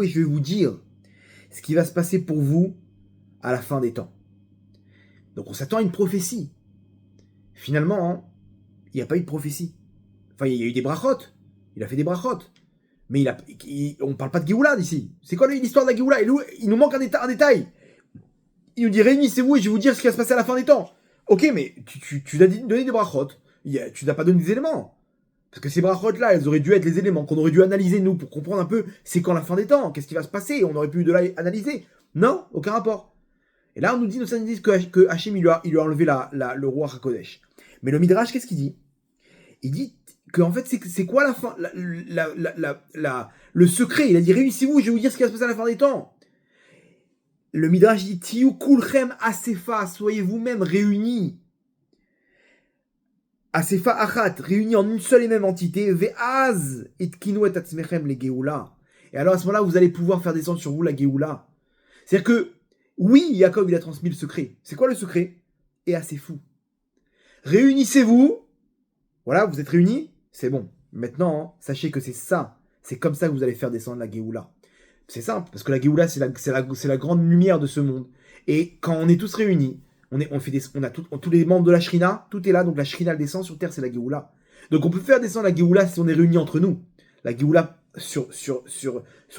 et je vais vous dire ce qui va se passer pour vous à la fin des temps. Donc on s'attend à une prophétie. Finalement, il n'y a pas eu de prophétie. Enfin, il y a eu des brachot. Il a fait des brachot. Mais on ne parle pas de Géoula d'ici. C'est quoi l'histoire de la Géoula? Il nous manque un détail. il nous dit réunissez-vous et je vais vous dire ce qui va se passer à la fin des temps. Ok, mais tu as donné des brachot. Tu n'as pas donné des éléments. Parce que ces brachot-là, elles auraient dû être les éléments qu'on aurait dû analyser, nous, pour comprendre un peu c'est quand la fin des temps, qu'est-ce qui va se passer, on aurait pu de là analyser. Non, aucun rapport. Et là, on nous dit, nos saints disent que Hachem, il lui a enlevé le roi Hakodesh. Mais le Midrash, qu'est-ce qu'il dit? Il dit que en fait, c'est quoi la fin, le secret? Il a dit, réunissez-vous, je vais vous dire ce qui va se passer à la fin des temps. Le Midrash dit, Tiyu kulchem asefa, soyez vous-même réunis. Asefa achat, réunis en une seule et même entité, ve'az itkinu et atzmechem le geoula. Et alors à ce moment-là, vous allez pouvoir faire descendre sur vous la geoula. C'est-à-dire que, oui, Jacob, il a transmis le secret. C'est quoi le secret? Et assez fou. Réunissez-vous. Voilà, vous êtes réunis. C'est bon. Maintenant, sachez que c'est ça. C'est comme ça que vous allez faire descendre la Géoula. C'est simple, parce que la Géoula, c'est la grande lumière de ce monde. Et quand on est tous réunis, on a tous les membres de la Shrina, tout est là, donc la Shrina descend sur terre, c'est la Géoula. Donc on peut faire descendre la Géoula si on est réunis entre nous. La Géoula sur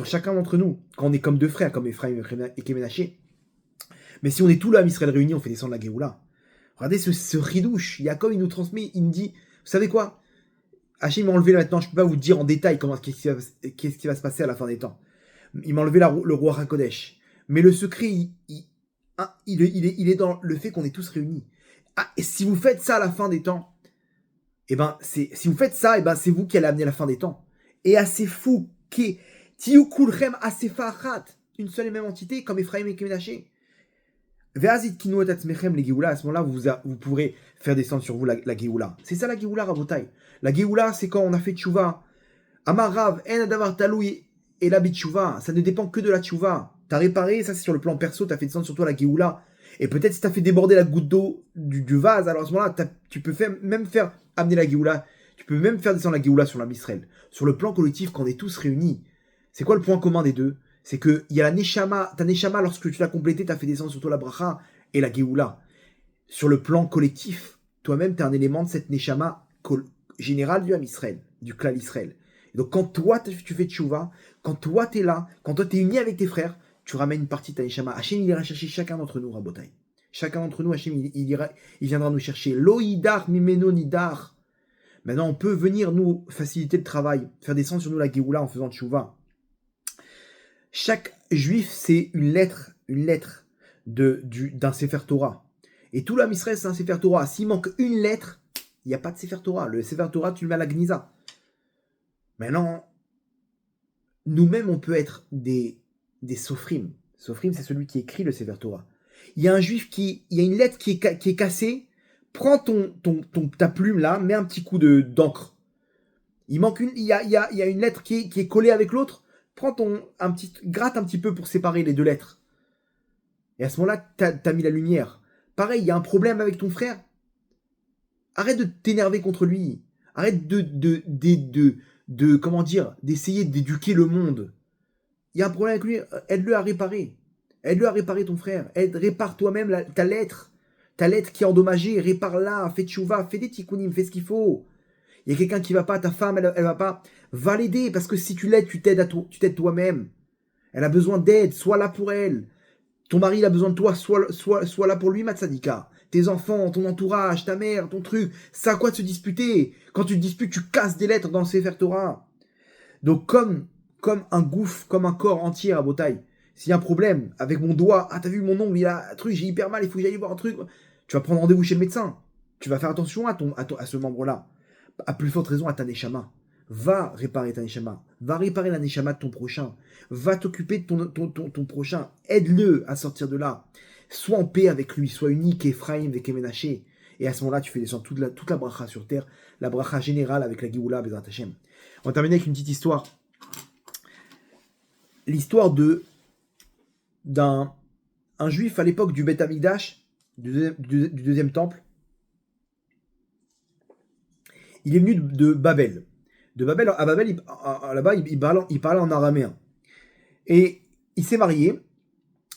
chacun d'entre nous, quand on est comme deux frères, comme Ephraim et Kemenaché. Mais si on est tous là, Israël réunis, on fait descendre la Géoula. Regardez ce ridouche. Jacob, il nous transmet, il nous dit, vous savez quoi? Hachem m'a enlevé là maintenant, je ne peux pas vous dire en détail qu'est-ce qui va se passer à la fin des temps. Il m'a enlevé le roi Hakodesh. Mais le secret, il est dans le fait qu'on est tous réunis. Ah, et si vous faites ça à la fin des temps, si vous faites ça, c'est vous qui allez amener la fin des temps. Et assez fou, Tiyu kulchem asefa achat, une seule et même entité, comme Ephraim et Kemenaché. Ve'azit kinu et atzmechem le Géoula, à ce moment-là, vous pourrez faire descendre sur vous la Géoula. C'est ça la Géoula, Rabotai. La Géoula, c'est quand on a fait tchouva. Amarav, en adavar taloui et la bitchouva. Ça ne dépend que de la tchouva. T'as réparé, ça c'est sur le plan perso, t'as fait descendre sur toi la Géoula. Et peut-être si t'as fait déborder la goutte d'eau du vase, alors à ce moment-là, tu peux même faire amener la Géoula. Tu peux même faire descendre la Géoula sur la Misraël. Sur le plan collectif, quand on est tous réunis, c'est quoi le point commun des deux? C'est qu'il y a la Neshama, ta Neshama, lorsque tu l'as complété, tu as fait descendre sur toi la Bracha et la Géoula. Sur le plan collectif, toi-même, tu es un élément de cette Neshama générale du Ham Israël, du clan Israël. Et donc, quand toi, tu fais tchouva, quand toi, tu es là, quand toi, tu es uni avec tes frères, tu ramènes une partie de ta Neshama. Hachem, il ira chercher chacun d'entre nous, Rabotai. Chacun d'entre nous, Hachem, il viendra nous chercher. Loïdar, mimeno, nidar. Maintenant, on peut venir nous faciliter le travail, faire descendre sur nous la Géoula en faisant tchouva. Chaque juif, c'est une lettre d'un Sefer Torah. Et tout l'Am Israël, c'est un Sefer Torah. S'il manque une lettre, il n'y a pas de Sefer Torah. Le Sefer Torah, tu le mets à la Gniza. Maintenant, nous-mêmes, on peut être des Sofrim. Sofrim, c'est celui qui écrit le Sefer Torah. Il y a un juif il y a une lettre qui est cassée. Prends ta plume là, mets un petit coup d'encre. Il y a une lettre qui est collée avec l'autre. Prends gratte un petit peu pour séparer les deux lettres. Et à ce moment-là, t'as mis la lumière. Pareil, il y a un problème avec ton frère. Arrête de t'énerver contre lui. Arrête comment dire, d'essayer d'éduquer le monde. Il y a un problème avec lui, aide-le à réparer. Aide-le à réparer ton frère. Répare toi-même ta lettre. Ta lettre qui est endommagée, répare-la, fais tchouva, fais des tikkunim, fais ce qu'il faut. Il y a quelqu'un qui va pas, ta femme, elle va pas, va l'aider, parce que si tu l'aides, tu t'aides toi-même. Elle a besoin d'aide, sois là pour elle. Ton mari, il a besoin de toi, sois là pour lui, Matsadika. Tes enfants, ton entourage, ta mère, ton truc, ça a quoi de se disputer? Quand tu te disputes, tu casses des lettres dans le Sefer Torah. Donc, comme un gouffre, comme un corps entier à Botaï, s'il y a un problème avec mon doigt, ah, t'as vu mon ongle, il a un truc, j'ai hyper mal, il faut que j'aille voir un truc, tu vas prendre rendez-vous chez le médecin. Tu vas faire attention à ce membre-là. À plus forte raison à ta Neshama. Va réparer ta Neshama. Va réparer la Neshama de ton prochain. Va t'occuper de ton prochain. Aide-le à sortir de là. Sois en paix avec lui. Sois unique, Ephraim avec Kemenaché. Et à ce moment-là, tu fais descendre toute la bracha sur terre. La bracha générale avec la Géoula, Bezrat Hashem. On va terminer avec une petite histoire. L'histoire d'un juif à l'époque du Beth Amikdash, du deuxième temple. Il est venu de Babel. De Babel, à Babel, là-bas, il parlait en araméen. Et il s'est marié.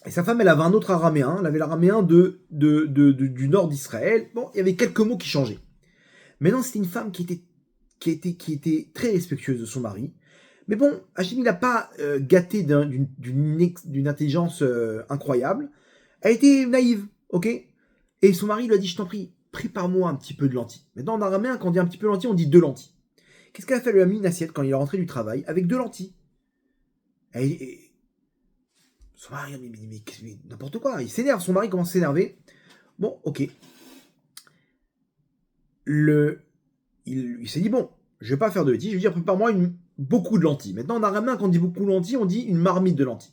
Et sa femme, elle avait un autre araméen. Elle avait l'araméen du nord d'Israël. Bon, il y avait quelques mots qui changeaient. Maintenant, c'était une femme qui était très respectueuse de son mari. Mais bon, Hachem, il n'a pas gâté d'une intelligence incroyable. Elle était naïve, ok? Et son mari lui a dit, je t'en prie, prépare-moi un petit peu de lentilles. Maintenant, en araméen, quand on dit un petit peu de lentilles, on dit 2 lentilles. Qu'est-ce qu'elle a fait? Elle lui a mis une assiette quand il est rentré du travail avec 2 lentilles. Et son mari a dit, mais n'importe quoi, il s'énerve, son mari commence à s'énerver. Bon, ok. Il s'est dit, bon, je vais pas faire de bêtises, je vais dire, prépare-moi beaucoup de lentilles. Maintenant, en araméen, quand on dit beaucoup de lentilles, on dit une marmite de lentilles.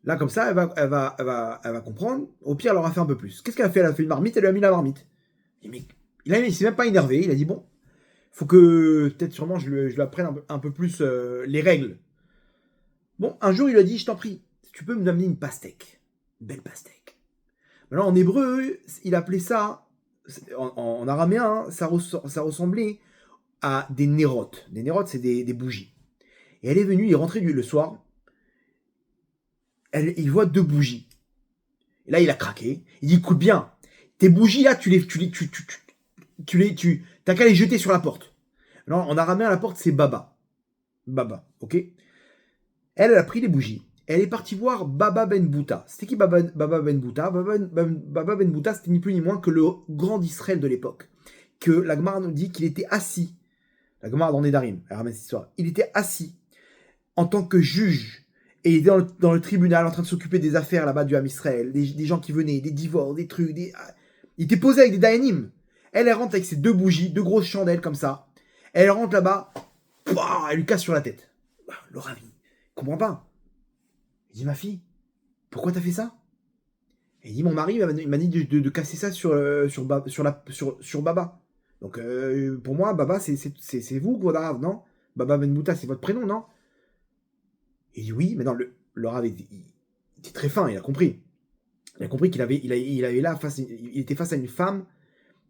Là, comme ça, elle va comprendre. Au pire, elle aura fait un peu plus. Qu'est-ce qu'elle a fait? Elle a fait une marmite, elle lui a mis la marmite. Il s'est même pas énervé, il a dit, bon, faut que, peut-être sûrement, je lui apprenne un peu plus les règles. Bon, un jour, il lui a dit, je t'en prie, tu peux me amener une pastèque. Une belle pastèque. Maintenant, en hébreu, il appelait ça, en araméen, hein, ça ressemblait à des nérotes. Des nérotes, c'est des bougies. Et elle est venue, il est rentré le soir, il voit 2 bougies. Et là, il a craqué. Il dit, écoute bien, tes bougies là, t'as qu'à les jeter sur la porte. Alors, en araméen, la porte, c'est Baba. Baba, ok? Elle a pris les bougies. Elle est partie voir Baba Ben Bouta. C'était qui Baba Ben Bouta? Baba Ben Bouta, c'était ni plus ni moins que le grand d'Israël de l'époque. Que la Gemara nous dit qu'il était assis. La Gemara dans Nedarim, elle ramène cette histoire. Il était assis en tant que juge. Et il était dans le tribunal en train de s'occuper des affaires là-bas du Ham Israël. Des gens qui venaient, des divorces, des trucs. Il était posé avec des dayanim. Elle rentre avec ses 2 bougies, 2 grosses chandelles comme ça. Elle rentre là-bas. Elle lui casse sur la tête. Le Rav, il comprend pas. Il dit, ma fille, pourquoi t'as fait ça? Et il dit, mon mari il m'a dit de casser ça sur Baba. Donc, pour moi, Baba, c'est vous, votre Rav, non? Baba Ben Bouta, c'est votre prénom, non? Il dit, oui, mais non, le Rav, il était très fin, il a compris. Il a compris qu'il avait là, il était face à une femme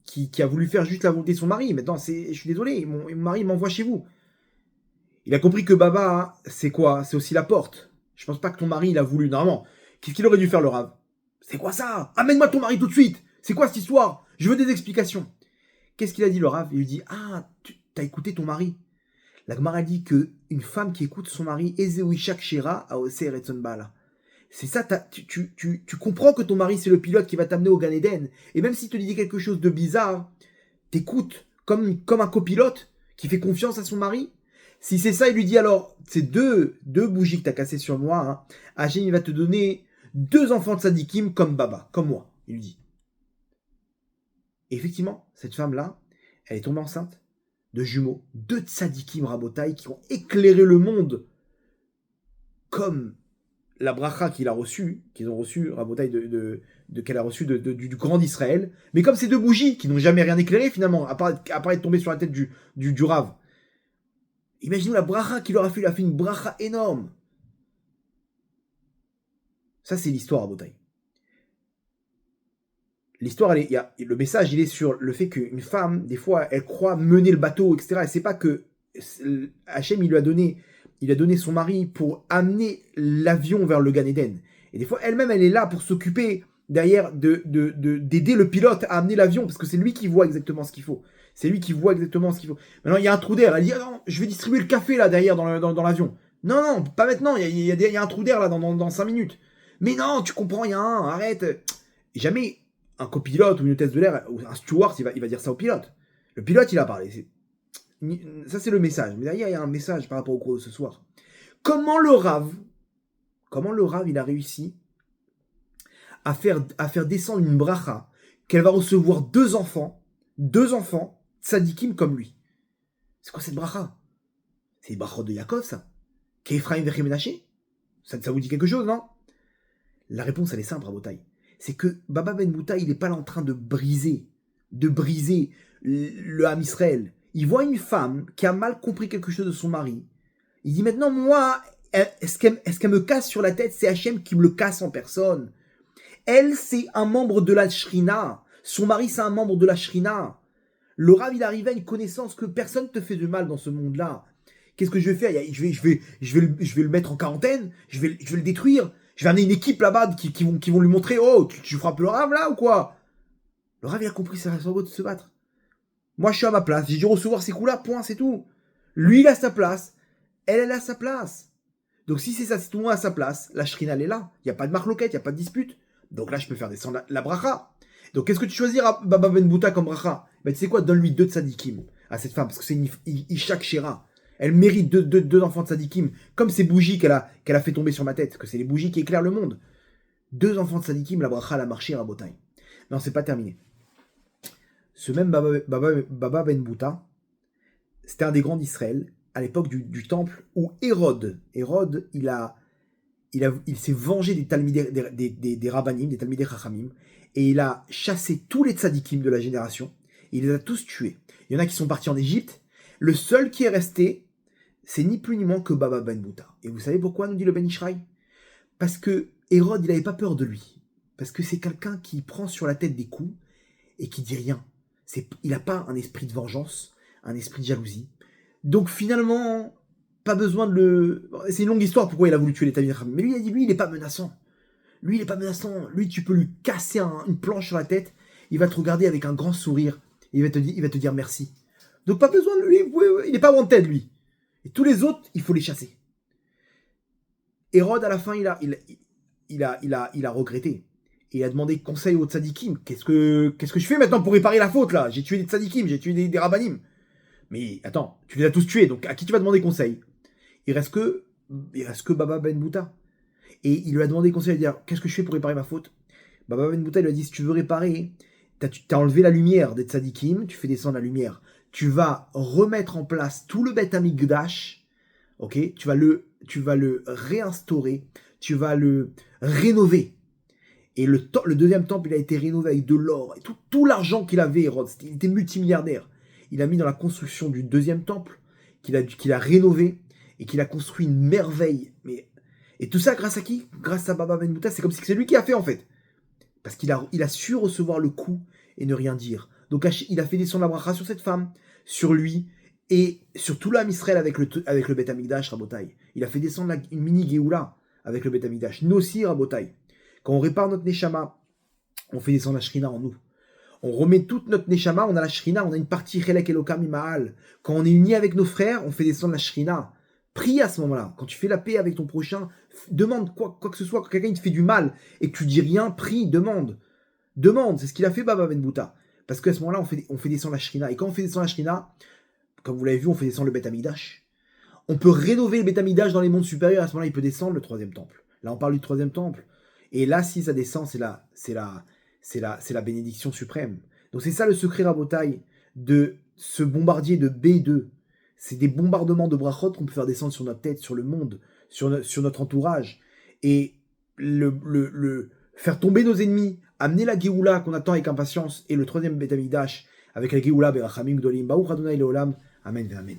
qui a voulu faire juste la volonté de son mari. Maintenant, je suis désolé, mon mari m'envoie chez vous. Il a compris que Baba, hein, c'est quoi? C'est aussi la porte. Je pense pas que ton mari, il a voulu. Normalement, qu'est-ce qu'il aurait dû faire, le Rav? C'est quoi ça? Amène-moi ton mari tout de suite. C'est quoi cette histoire? Je veux des explications. Qu'est-ce qu'il a dit, le Rav? Il lui dit, ah, t'as écouté ton mari. La Gemara dit que une femme qui écoute son mari, Ezeouishak Shera, a osé Retson Bala. C'est ça, tu comprends que ton mari, c'est le pilote qui va t'amener au Gan Eden. Et même s'il te dit quelque chose de bizarre, t'écoutes comme un copilote qui fait confiance à son mari. Si c'est ça, il lui dit alors, c'est deux bougies que t'as cassées sur moi, hein. Hachem, il va te donner 2 enfants de Sadikim comme Baba, comme moi, il lui dit. Et effectivement, cette femme-là, elle est tombée enceinte de jumeaux, 2 Sadikim Rabotai qui ont éclairé le monde comme la bracha qu'ils ont reçu, Rabotai, qu'elle a reçu du grand d'Israël, mais comme ces 2 bougies qui n'ont jamais rien éclairé finalement, à part être tombées sur la tête du Rav. Imaginez la bracha qu'il leur a fait, il a fait une bracha énorme. Ça, c'est l'histoire, Rabotai. L'histoire, le message, il est sur le fait qu'une femme, des fois, elle croit mener le bateau, etc. Elle sait pas que Hachem, il a donné son mari pour amener l'avion vers le Gan Eden. Et des fois, elle-même, elle est là pour s'occuper derrière d'aider le pilote à amener l'avion, parce que c'est lui qui voit exactement ce qu'il faut. C'est lui qui voit exactement ce qu'il faut. Maintenant, il y a un trou d'air. Elle dit, ah non, je vais distribuer le café là derrière dans l'avion. Non, pas maintenant. Il y a un trou d'air là dans 5 minutes. Mais non, tu comprends rien. Arrête. Et jamais un copilote ou une hôtesse de l'air ou un steward, il va dire ça au pilote. Le pilote, il a parlé. Ça, c'est le message. Mais derrière, il y a un message par rapport au cours de ce soir. Comment le Rav, il a réussi à faire descendre une bracha qu'elle va recevoir 2 enfants, tzadikim comme lui. C'est quoi cette bracha? C'est les brachot de Yaakov, ça. Qu'Ephraim Vechem Menaché? Ça vous dit quelque chose, non? La réponse, elle est simple, Rabotai. C'est que Baba Ben Bouta, il n'est pas là en train de briser le Ham Israël. Il voit une femme qui a mal compris quelque chose de son mari. Il dit maintenant, moi, est-ce qu'elle me casse sur la tête? C'est Hachem qui me le casse en personne. Elle, c'est un membre de la Shrina. Son mari, c'est un membre de la Shrina. Le Rav, il arrive à une connaissance que personne ne te fait de mal dans ce monde-là. Qu'est-ce que je vais faire? Je vais le mettre en quarantaine. Je vais le détruire. Je vais amener une équipe là-bas qui vont lui montrer, oh, tu frappes le Rav là ou quoi? Le Rav, il a compris, c'est son de se battre. Moi, je suis à ma place. J'ai dû recevoir ces coups-là, point, c'est tout. Lui, il a sa place. Elle a sa place. Donc, si c'est ça, si tout le monde a sa place, la Shrina, elle est là. Il n'y a pas de marloquette, il n'y a pas de dispute. Donc là, je peux faire descendre la bracha. Donc qu'est-ce que tu choisis, Baba Ben Bouta, comme bracha? Tu sais quoi, donne-lui 2 tzadikim à cette femme, parce que c'est une Ishak Shera. Elle mérite deux enfants de tzadikim, comme ces bougies qu'elle a fait tomber sur ma tête, que c'est les bougies qui éclairent le monde. 2 enfants de tzadikim, la bracha, la marché, Rabotai. Non, c'est pas terminé. Ce même Baba Ben Bouta, c'était un des grands d'Israël, à l'époque du temple, où Hérode, il s'est vengé des rabbanim, des talmidei chachamim, et il a chassé tous les tzadikim de la génération, et il les a tous tués. Il y en a qui sont partis en Égypte, le seul qui est resté, c'est ni plus ni moins que Baba Ben Bouta. Et vous savez pourquoi, nous dit le Ben Ishraï? Parce que Hérode, il n'avait pas peur de lui. Parce que c'est quelqu'un qui prend sur la tête des coups, et qui dit rien. Il n'a pas un esprit de vengeance, un esprit de jalousie. Donc finalement, pas besoin de le... C'est une longue histoire pourquoi il a voulu tuer les talmidei chachamim. Mais lui, il a dit, lui, il n'est pas menaçant. Lui, il n'est pas menaçant. Lui, tu peux lui casser une planche sur la tête, il va te regarder avec un grand sourire, et il va te dire merci. Donc pas besoin de lui, il n'est pas wanted, lui. Et tous les autres, il faut les chasser. Hérode, à la fin, il a regretté. Et il a demandé conseil aux tzadikim. Qu'est-ce que je fais maintenant pour réparer la faute, là? J'ai tué des tzadikim, j'ai tué des rabbanim. Mais attends, tu les as tous tués, donc à qui tu vas demander conseil? Il reste que Baba Ben Bouta. Et il lui a demandé conseil, à dire, qu'est-ce que je fais pour réparer ma faute? Baba Ben Bouta, il lui a dit, si tu veux réparer, t'as enlevé la lumière des tzadikim, tu fais descendre la lumière. Tu vas remettre en place tout le Beth Amikdash, ok? Tu vas le réinstaurer, tu vas le rénover. Et le deuxième temple, il a été rénové avec de l'or. Et tout l'argent qu'il avait, Hérode, il était multimilliardaire. Il a mis dans la construction du deuxième temple, qu'il a rénové, et qu'il a construit une merveille. Et tout ça grâce à qui? Grâce à Baba Ben Bouta. C'est comme si c'est lui qui a fait, en fait. Parce qu'il a su recevoir le coup et ne rien dire. Donc il a fait descendre la bracha sur cette femme, sur lui, et sur tout l'âme Israël avec le Beth Amikdash, Rabotai. Il a fait descendre une mini Géoula avec le Beth Amikdash. Nous aussi, Rabotai. Quand on répare notre Neshama, on fait descendre la Shrina en nous. On remet toute notre Neshama, on a la Shrina, on a une partie Chelek Elokam Imahal. Quand on est unis avec nos frères, on fait descendre la Shrina. Prie à ce moment-là. Quand tu fais la paix avec ton prochain, demande quoi que ce soit. Quand quelqu'un te fait du mal et que tu dis rien, prie, demande. Demande, c'est ce qu'il a fait Baba Ben Bouta. Parce qu'à ce moment-là, on fait descendre la Shrina. Et quand on fait descendre la Shrina, comme vous l'avez vu, on fait descendre le Beth Amikdash. On peut rénover le Beth Amikdash dans les mondes supérieurs. À ce moment-là, il peut descendre le 3e temple. Là, on parle du 3e temple. Et là, si ça descend, c'est la bénédiction suprême. Donc c'est ça le secret, Rabotai, de ce bombardier de B2. C'est des bombardements de brachot qu'on peut faire descendre sur notre tête, sur le monde, sur notre entourage. Et faire tomber nos ennemis, amener la Géoula qu'on attend avec impatience, et le 3e Beth Amikdash, avec la Géoula Berachamim Gdolim, Baruch Adonai Leolam, Amen ve Amen.